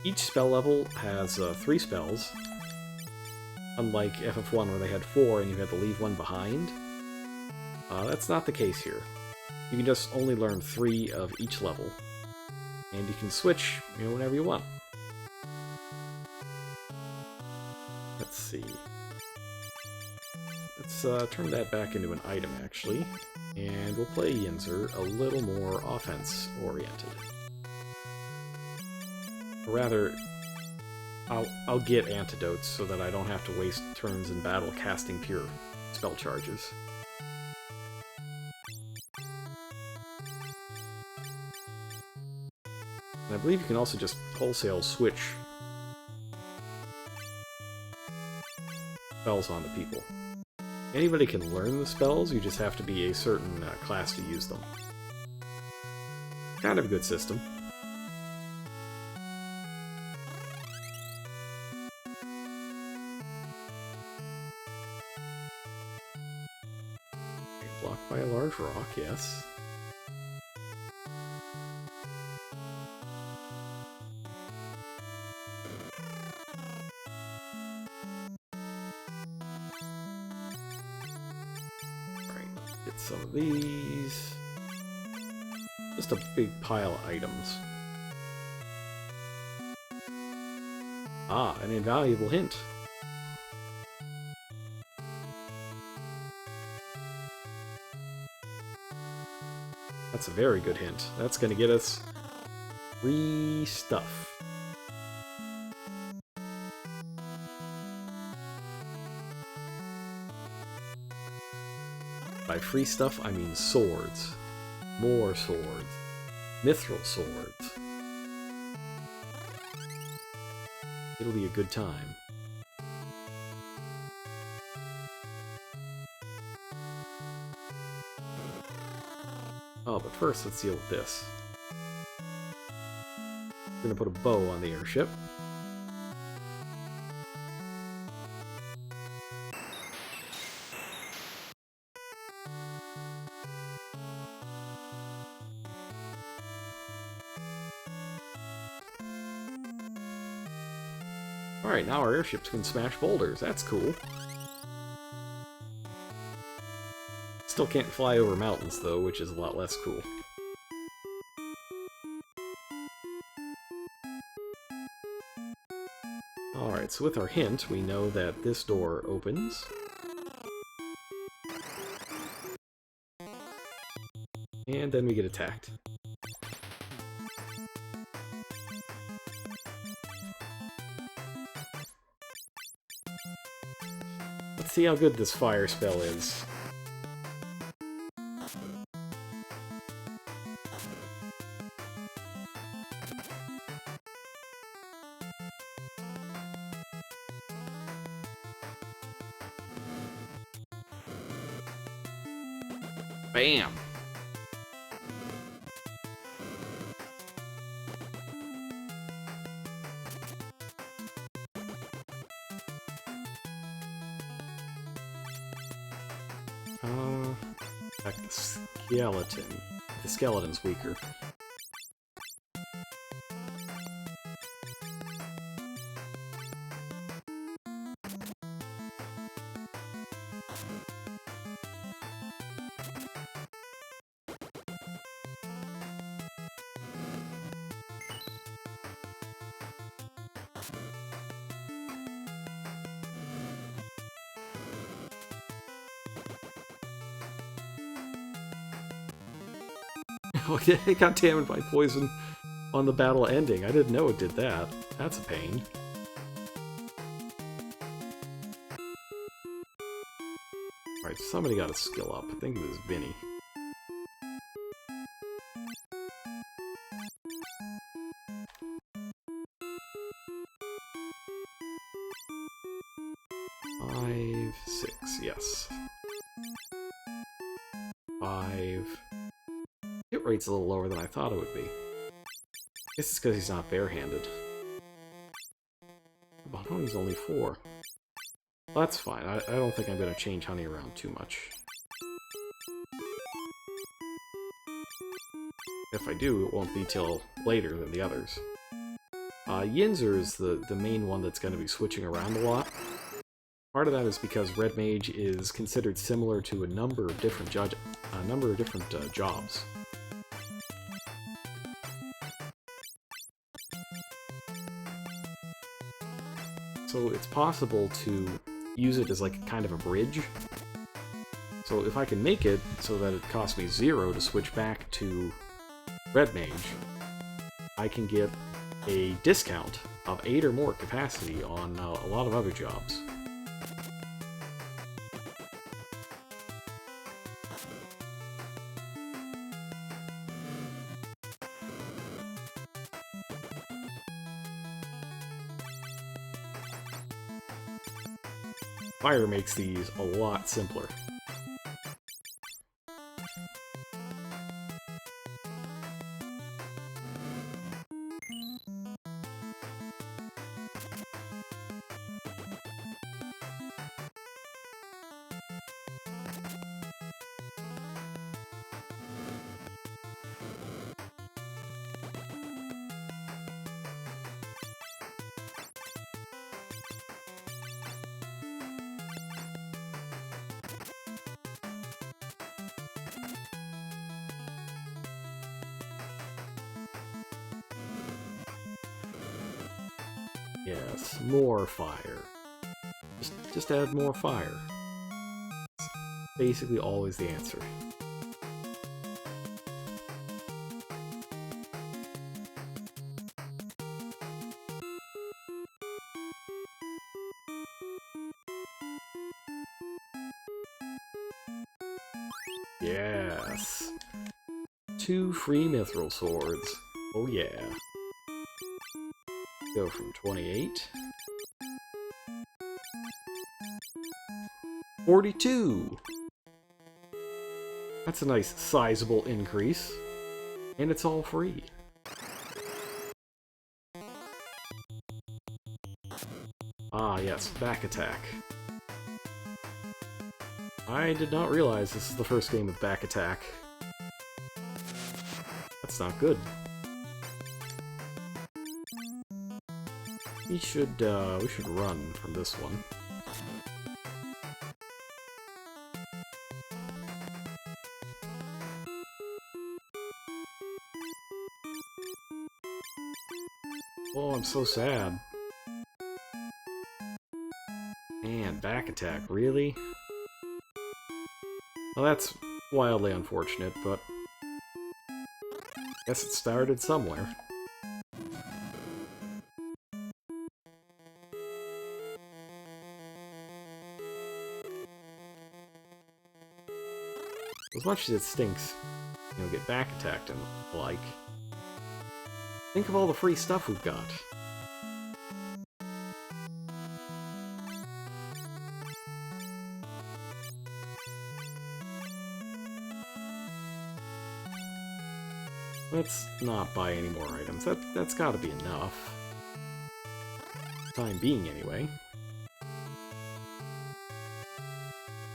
Each spell level has 3 spells, unlike FF1 where they had 4 and you had to leave one behind. That's not the case here. You can just only learn 3 of each level, and you can switch, whenever you want. Let's see. Let's turn that back into an item, actually, and we'll play Yinzer a little more offense-oriented. Or rather, I'll get antidotes so that I don't have to waste turns in battle casting pure spell charges. And I believe you can also just wholesale switch spells onto people. Anybody can learn the spells, you just have to be a certain class to use them. Kind of a good system. Blocked by a large rock, yes. Get some of these. Just a big pile of items. Ah, an invaluable hint. That's a very good hint. That's going to get us free stuff. By free stuff, I mean swords. More swords. Mithril swords. It'll be a good time. Oh, but first, let's deal with this. I'm gonna put a bow on the airship. Alright, now our airships can smash boulders. That's cool. Still can't fly over mountains, though, which is a lot less cool. Alright, so with our hint, we know that this door opens. And then we get attacked. Let's see how good this fire spell is. Bam! Like the skeleton. The skeleton's weaker. Oh yeah, it got damaged by poison on the battle ending. I didn't know it did that. That's a pain. Alright, somebody got a skill up. I think it was Vinny. Five, 6, yes. 5. Hit rate's a little lower than I thought it would be. I guess it's because he's not barehanded. But Honey's only 4. Well, that's fine. I don't think I'm going to change Honey around too much. If I do, it won't be till later than the others. Yinzer is the main one that's going to be switching around a lot. Part of that is because Red Mage is considered similar to a number of different jobs. So it's possible to use it as like kind of a bridge. So if I can make it so that it costs me 0 to switch back to Red Mage, I can get a discount of 8 or more capacity on a lot of other jobs. Fire makes these a lot simpler. Yes, more fire. Just add more fire. It's basically always the answer. Yes. 2 free mithril swords. Oh yeah. Go from 28. 42! That's a nice sizable increase. And it's all free. Ah yes, back attack. I did not realize this is the first game with back attack. That's not good. We should run from this one. Oh, I'm so sad. Man, back attack, really? Well, that's wildly unfortunate, but guess it started somewhere. As much as it stinks, get back attacked and the like, think of all the free stuff we've got. Let's not buy any more items. That's gotta be enough. Time being, anyway.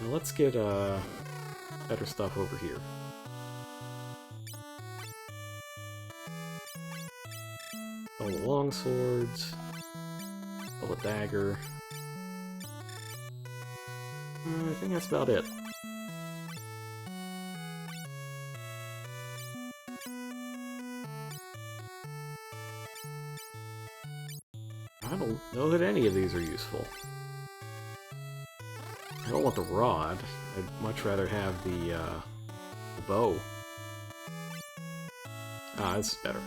Now let's get better stuff over here. All the long swords, all the dagger. I think that's about it. I don't know that any of these are useful. I don't want the rod. I'd much rather have the bow. Ah, this is better.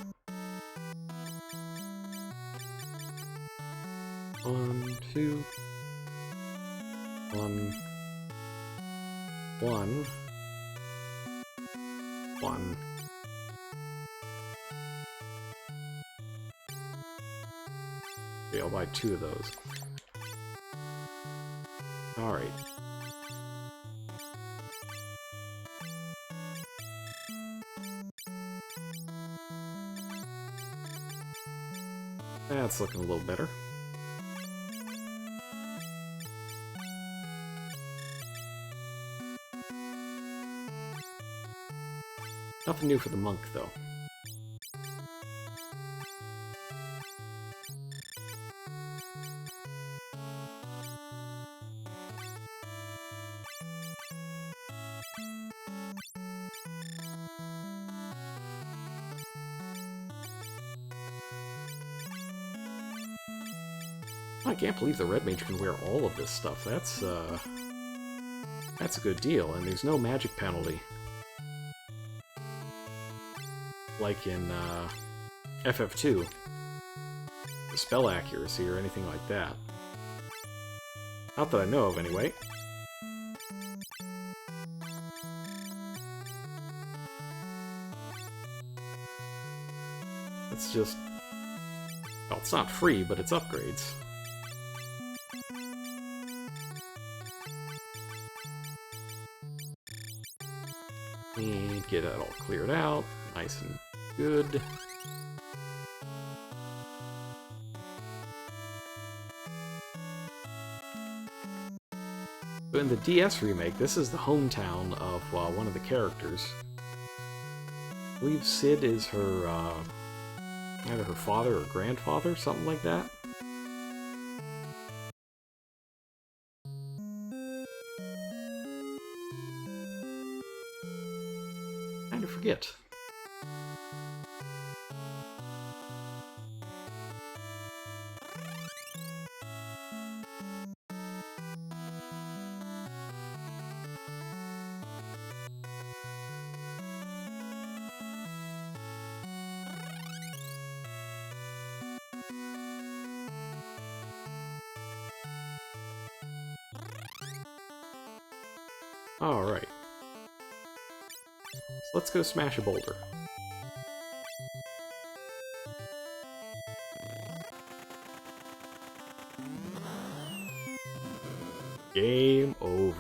1, 2. 1. 1. 1. Okay, I'll buy 2 of those. Alright. That's looking a little better. Nothing new for the monk, though. I can't believe the Red Mage can wear all of this stuff. That's a good deal, and there's no magic penalty. Like in FF2. Spell accuracy or anything like that. Not that I know of, anyway. It's just... well, it's not free, but it's upgrades. And get it all cleared out. Nice and good. So in the DS remake, this is the hometown of one of the characters. I believe Cid is her, either her father or grandfather, something like that. Kind of forget. Alright. So let's go smash a boulder. Game over.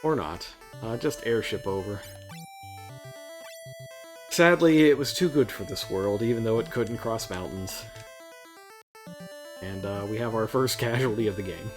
Or not. Just airship over. Sadly, it was too good for this world, even though it couldn't cross mountains. And we have our first casualty of the game.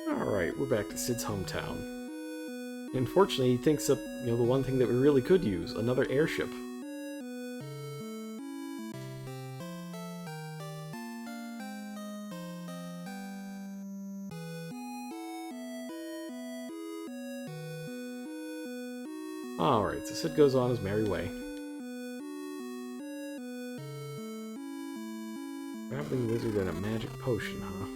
Alright, we're back to Cid's hometown. Unfortunately, he thinks of, the one thing that we really could use, another airship. Alright, so Cid goes on his merry way. Traveling wizard and a magic potion, huh?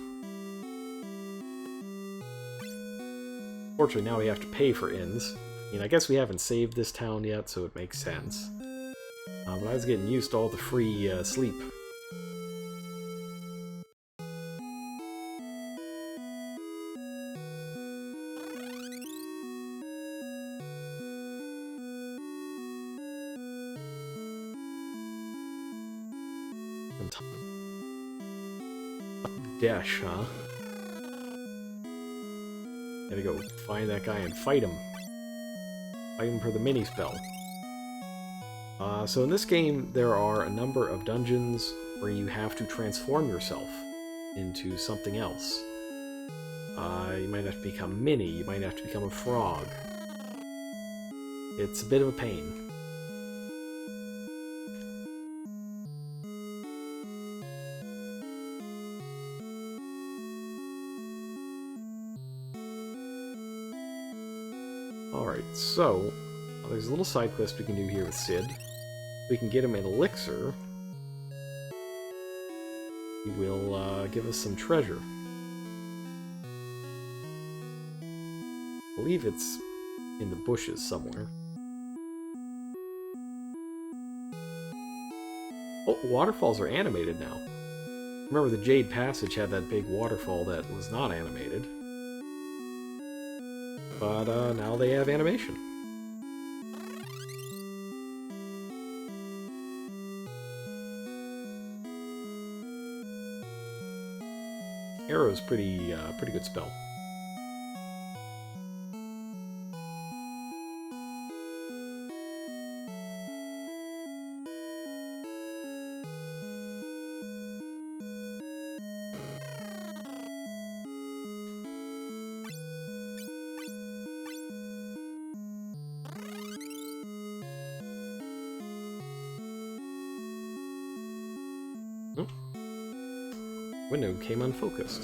Fortunately, now we have to pay for inns. I mean, I guess we haven't saved this town yet, so it makes sense. But I was getting used to all the free sleep. Dash, huh? Gotta go find that guy and fight him. Fight him for the mini-spell. So in this game, there are a number of dungeons where you have to transform yourself into something else. You might have to become Minnie, you might have to become a frog. It's a bit of a pain. Alright, so there's a little side quest we can do here with Cid. We can get him an elixir. He will give us some treasure. I believe it's in the bushes somewhere. Oh, waterfalls are animated now. Remember the Jade Passage had that big waterfall that was not animated. But now they have animation. Arrow's pretty good spell. Window came unfocused.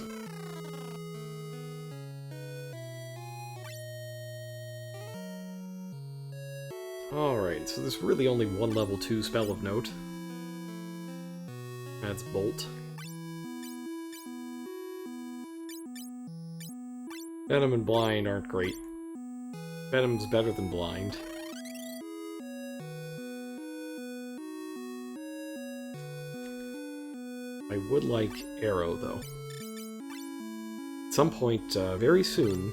Alright, so there's really only one level 2 spell of note. That's Bolt. Venom and Blind aren't great. Venom's better than Blind. I would like Arrow, though. At some point, very soon,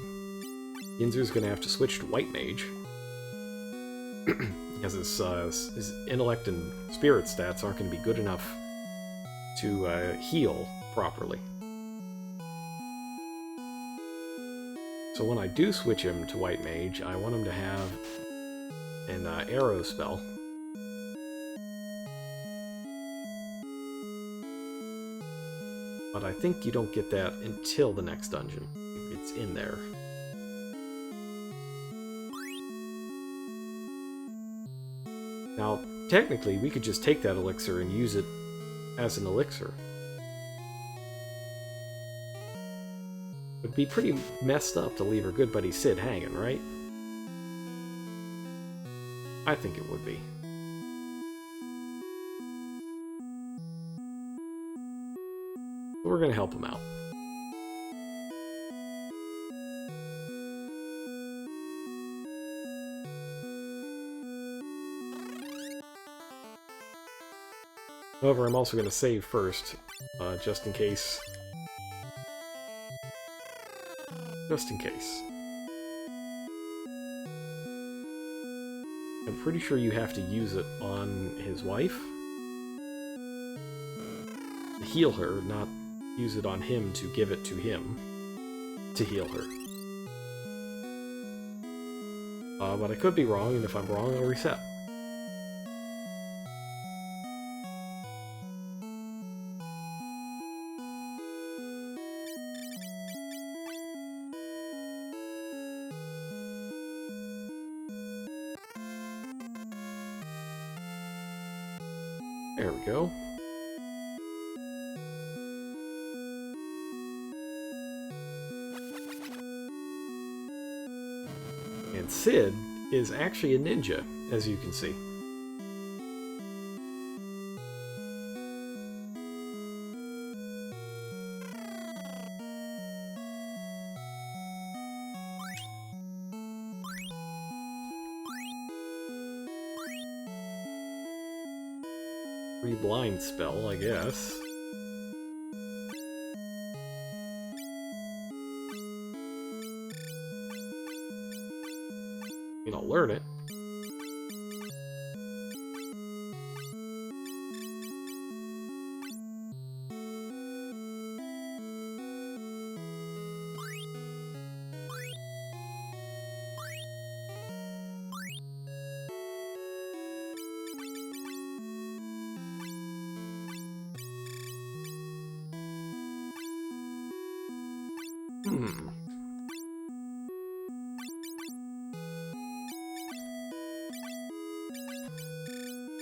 Yinzu's gonna have to switch to White Mage. Because his intellect and spirit stats aren't gonna be good enough to heal properly. So when I do switch him to White Mage, I want him to have an Arrow spell. But I think you don't get that until the next dungeon. It's in there. Now, technically, we could just take that elixir and use it as an elixir. It would be pretty messed up to leave our good buddy Sid hanging, right? I think it would be. But we're gonna help him out. However, I'm also gonna save first, just in case. Just in case. I'm pretty sure you have to use it on his wife. To heal her, not use it on him to give it to him. To heal her. But I could be wrong, and if I'm wrong, I'll reset. There we go. And Sid is actually a ninja, as you can see. Blind spell, I guess. You know, learn it.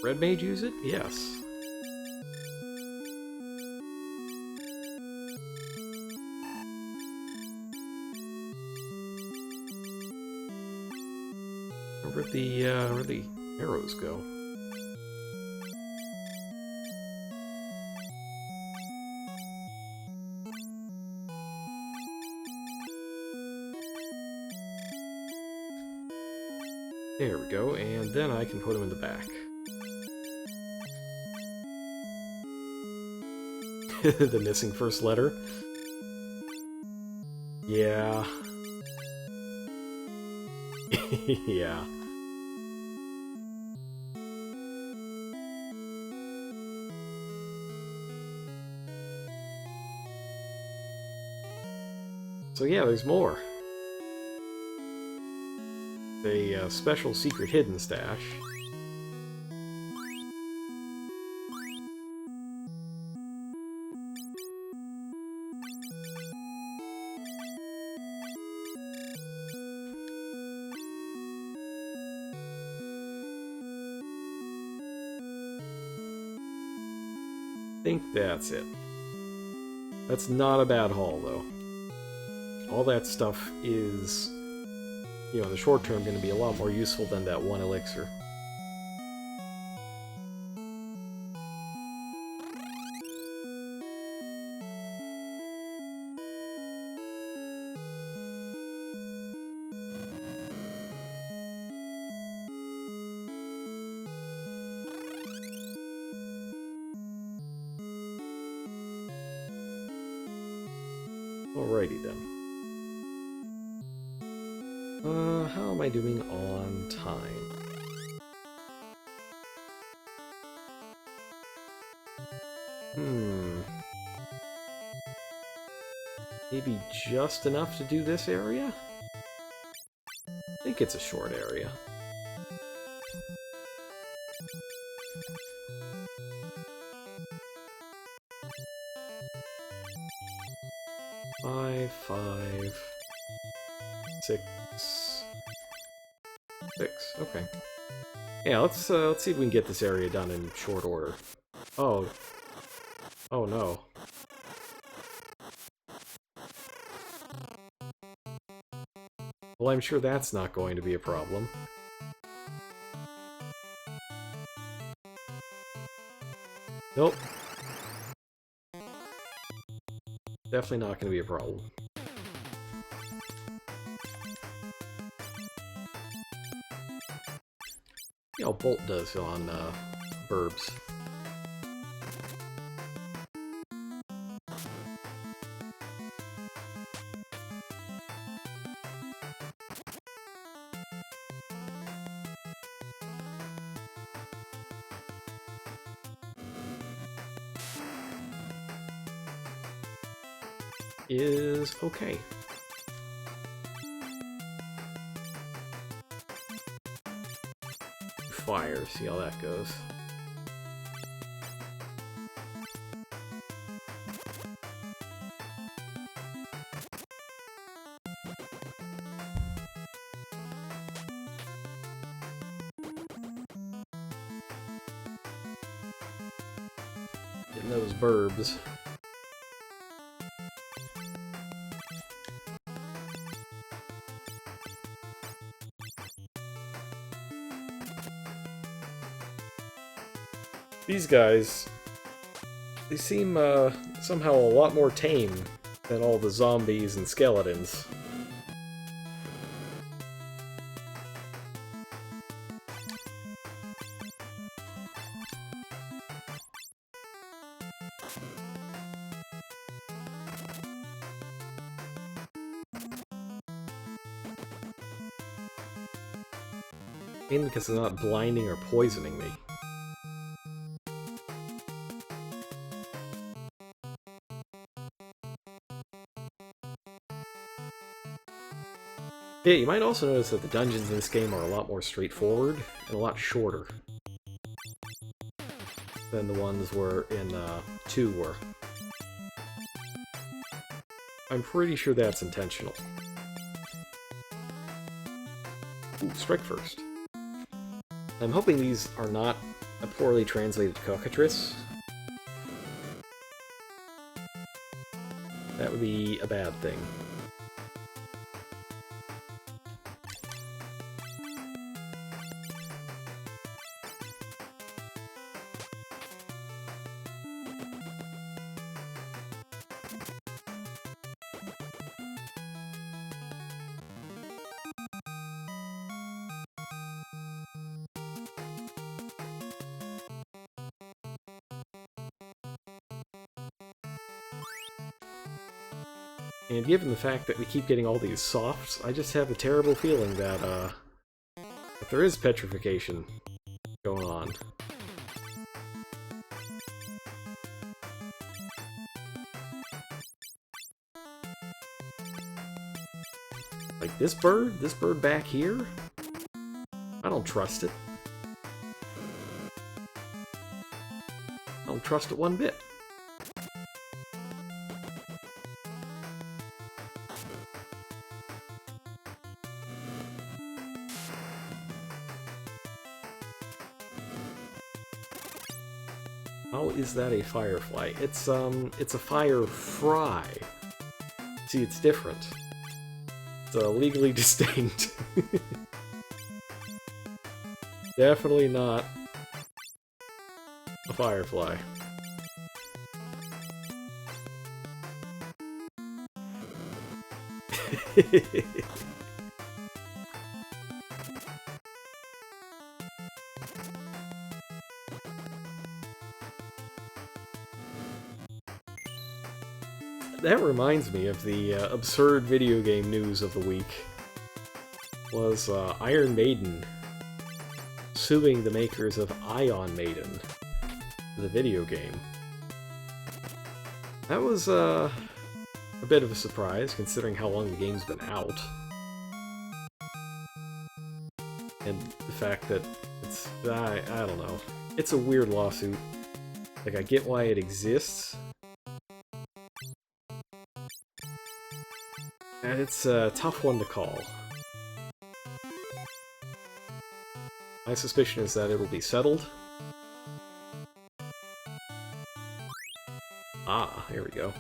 Red Mage use it? Yes. Where'd the arrows go? There we go, and then I can put them in the back. The missing first letter. Yeah. Yeah. So yeah, there's more. A special secret hidden stash. I think that's it. That's not a bad haul, though. All that stuff is, you know, in the short term going to be a lot more useful than that one elixir. Alrighty then. How am I doing on time? Maybe just enough to do this area? I think it's a short area. Five, 6, 6. Okay. Yeah, let's see if we can get this area done in short order. Oh. Oh no. Well, I'm sure that's not going to be a problem. Nope. Definitely not going to be a problem. You know, Bolt does on burbs. Is okay. Fire, see how that goes. Getting those burbs. These guys, they seem somehow a lot more tame than all the zombies and skeletons. Mainly because they're not blinding or poisoning me. Yeah, you might also notice that the dungeons in this game are a lot more straightforward and a lot shorter than the ones were in 2 were. I'm pretty sure that's intentional. Ooh, strike first. I'm hoping these are not a poorly translated cockatrice. That would be a bad thing. And given the fact that we keep getting all these softs, I just have a terrible feeling that there is petrification going on. This bird back here? I don't trust it. I don't trust it one bit. How is that a firefly? It's a firefly. See, it's different. It's legally distinct. Definitely not a firefly. That reminds me of the absurd video game news of the week. Was Iron Maiden suing the makers of Ion Maiden, the video game. That was a bit of a surprise, considering how long the game's been out. And the fact that it's... I don't know. It's a weird lawsuit. Like, I get why it exists. And it's a tough one to call. My suspicion is that it'll be settled. Ah, here we go.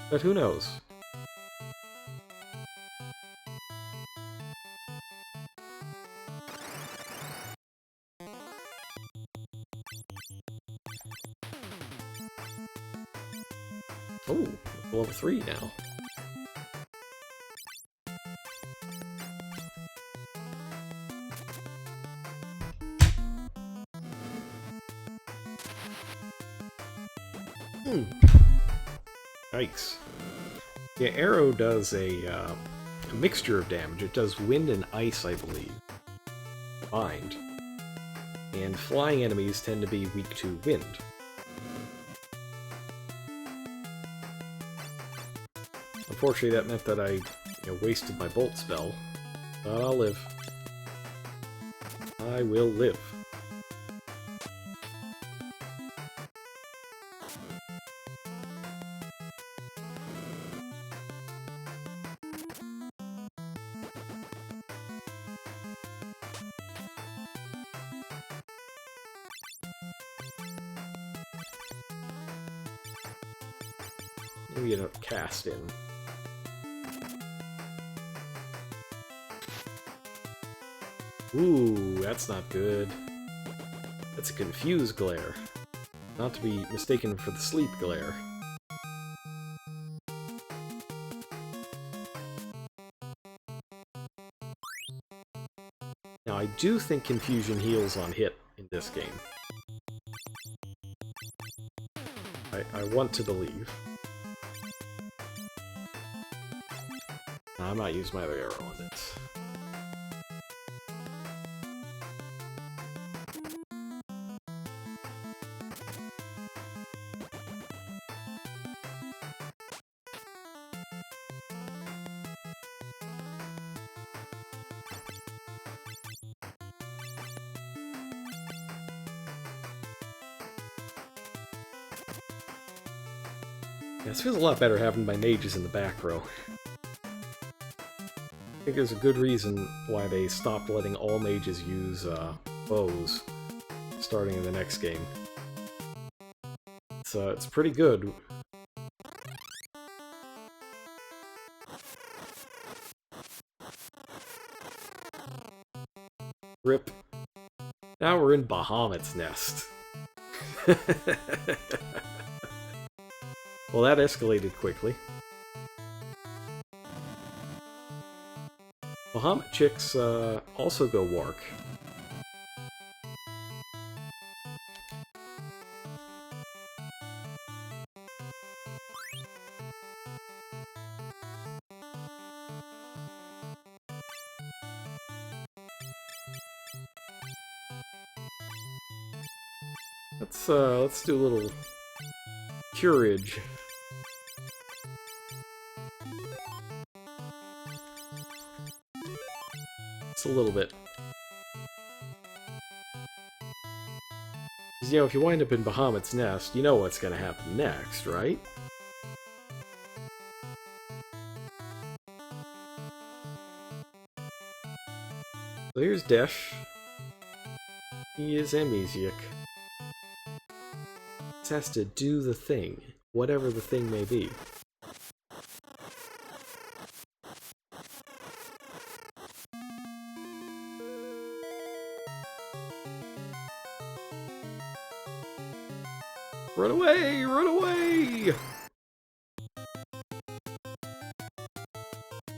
But who knows? Oh, level 3 now. Yikes. Yeah, arrow does a mixture of damage. It does wind and ice, I believe. Combined. And flying enemies tend to be weak to wind. Unfortunately, that meant that I wasted my bolt spell. But I'll live. I will live. Maybe get a cast in. Ooh, that's not good. That's a confused glare. Not to be mistaken for the sleep glare. Now, I do think confusion heals on hit in this game. I want to believe. I'm not using my other arrow on this. Yeah, this feels a lot better having my mages in the back row. I think there's a good reason why they stopped letting all mages use bows starting in the next game. So it's pretty good. Rip. Now we're in Bahamut's nest. Well, that escalated quickly. Bahamut chicks also go wark. Let's do a little curage. Just a little bit. Because, you know, if you wind up in Bahamut's nest, you know what's going to happen next, right? So here's Desh. He is amnesiac. Just has to do the thing, whatever the thing may be. Run away! Run away!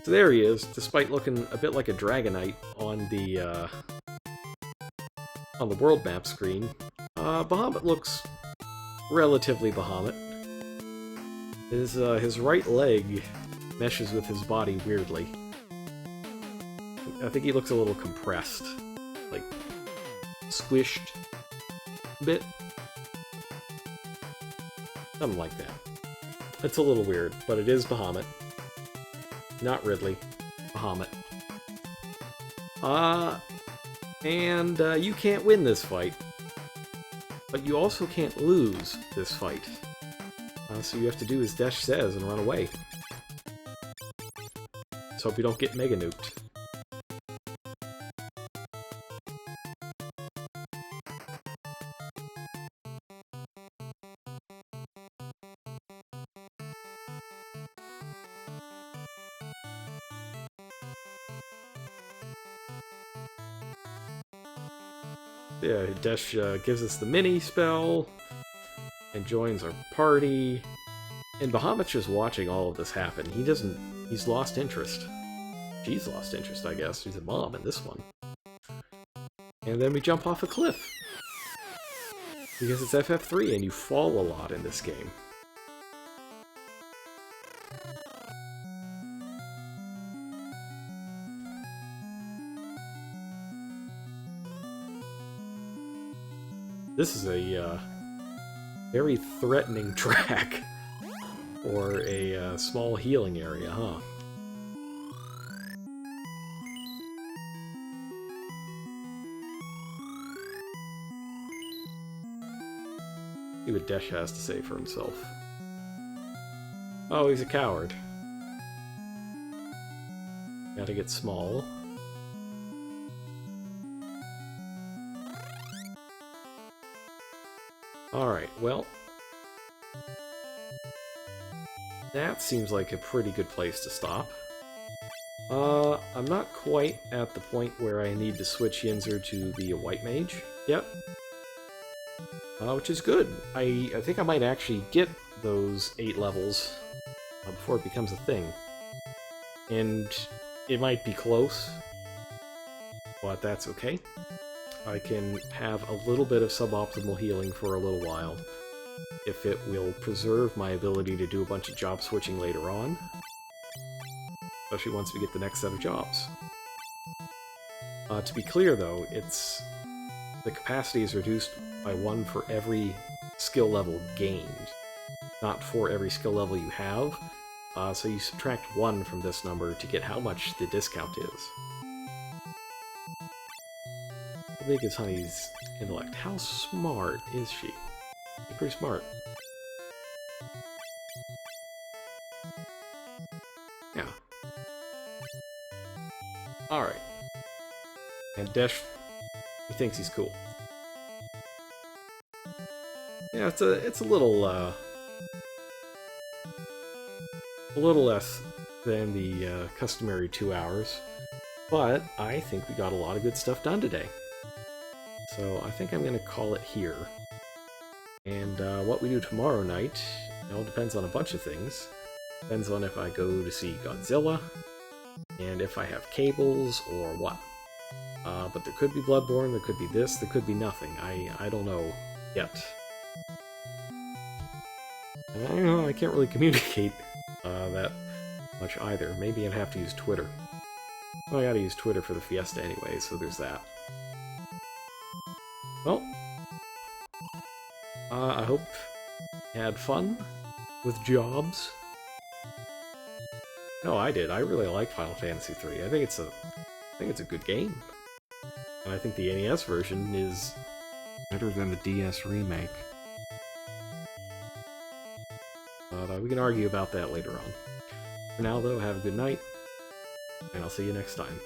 So there he is, despite looking a bit like a Dragonite on the world map screen. Bahamut looks relatively Bahamut. His right leg meshes with his body weirdly. I think he looks a little compressed, like squished a bit. Something like that. It's a little weird, but it is Bahamut. Not Ridley. Bahamut. And you can't win this fight. But you also can't lose this fight. So you have to do as Desh says and run away. Let's hope you don't get mega nuked. Yeah, Desh gives us the mini spell and joins our party. And Bahamut's just watching all of this happen. He's lost interest. She's lost interest, I guess. She's a mom in this one. And then we jump off a cliff. Because it's FF3 and you fall a lot in this game. This is a very threatening track for a small healing area, huh? See what Desh has to say for himself. Oh, he's a coward. Gotta get small. Alright, well, that seems like a pretty good place to stop. I'm not quite at the point where I need to switch Yinzer to be a white mage yet. Which is good. I think I might actually get those 8 levels before it becomes a thing. And it might be close, but that's okay. I can have a little bit of suboptimal healing for a little while, if it will preserve my ability to do a bunch of job switching later on, especially once we get the next set of jobs. To be clear though, the capacity is reduced by 1 for every skill level gained, not for every skill level you have, so you subtract 1 from this number to get how much the discount is. How big is Honey's intellect? How smart is she? She's pretty smart. Yeah. Alright. And Desh, he thinks he's cool. Yeah, it's a little less than the customary 2 hours, but I think we got a lot of good stuff done today. So I think I'm going to call it here. And what we do tomorrow night, well, depends on a bunch of things. Depends on if I go to see Godzilla, and if I have cables, or what. But there could be Bloodborne, there could be this, there could be nothing. I don't know yet. And I can't really communicate that much either. Maybe I'd have to use Twitter. Well, I gotta use Twitter for the Fiesta anyway, so there's that. Well, I hope you had fun with jobs. No, I did. I really like Final Fantasy III. I think it's a good game. And I think the NES version is better than the DS remake. But we can argue about that later on. For now, though, have a good night, and I'll see you next time.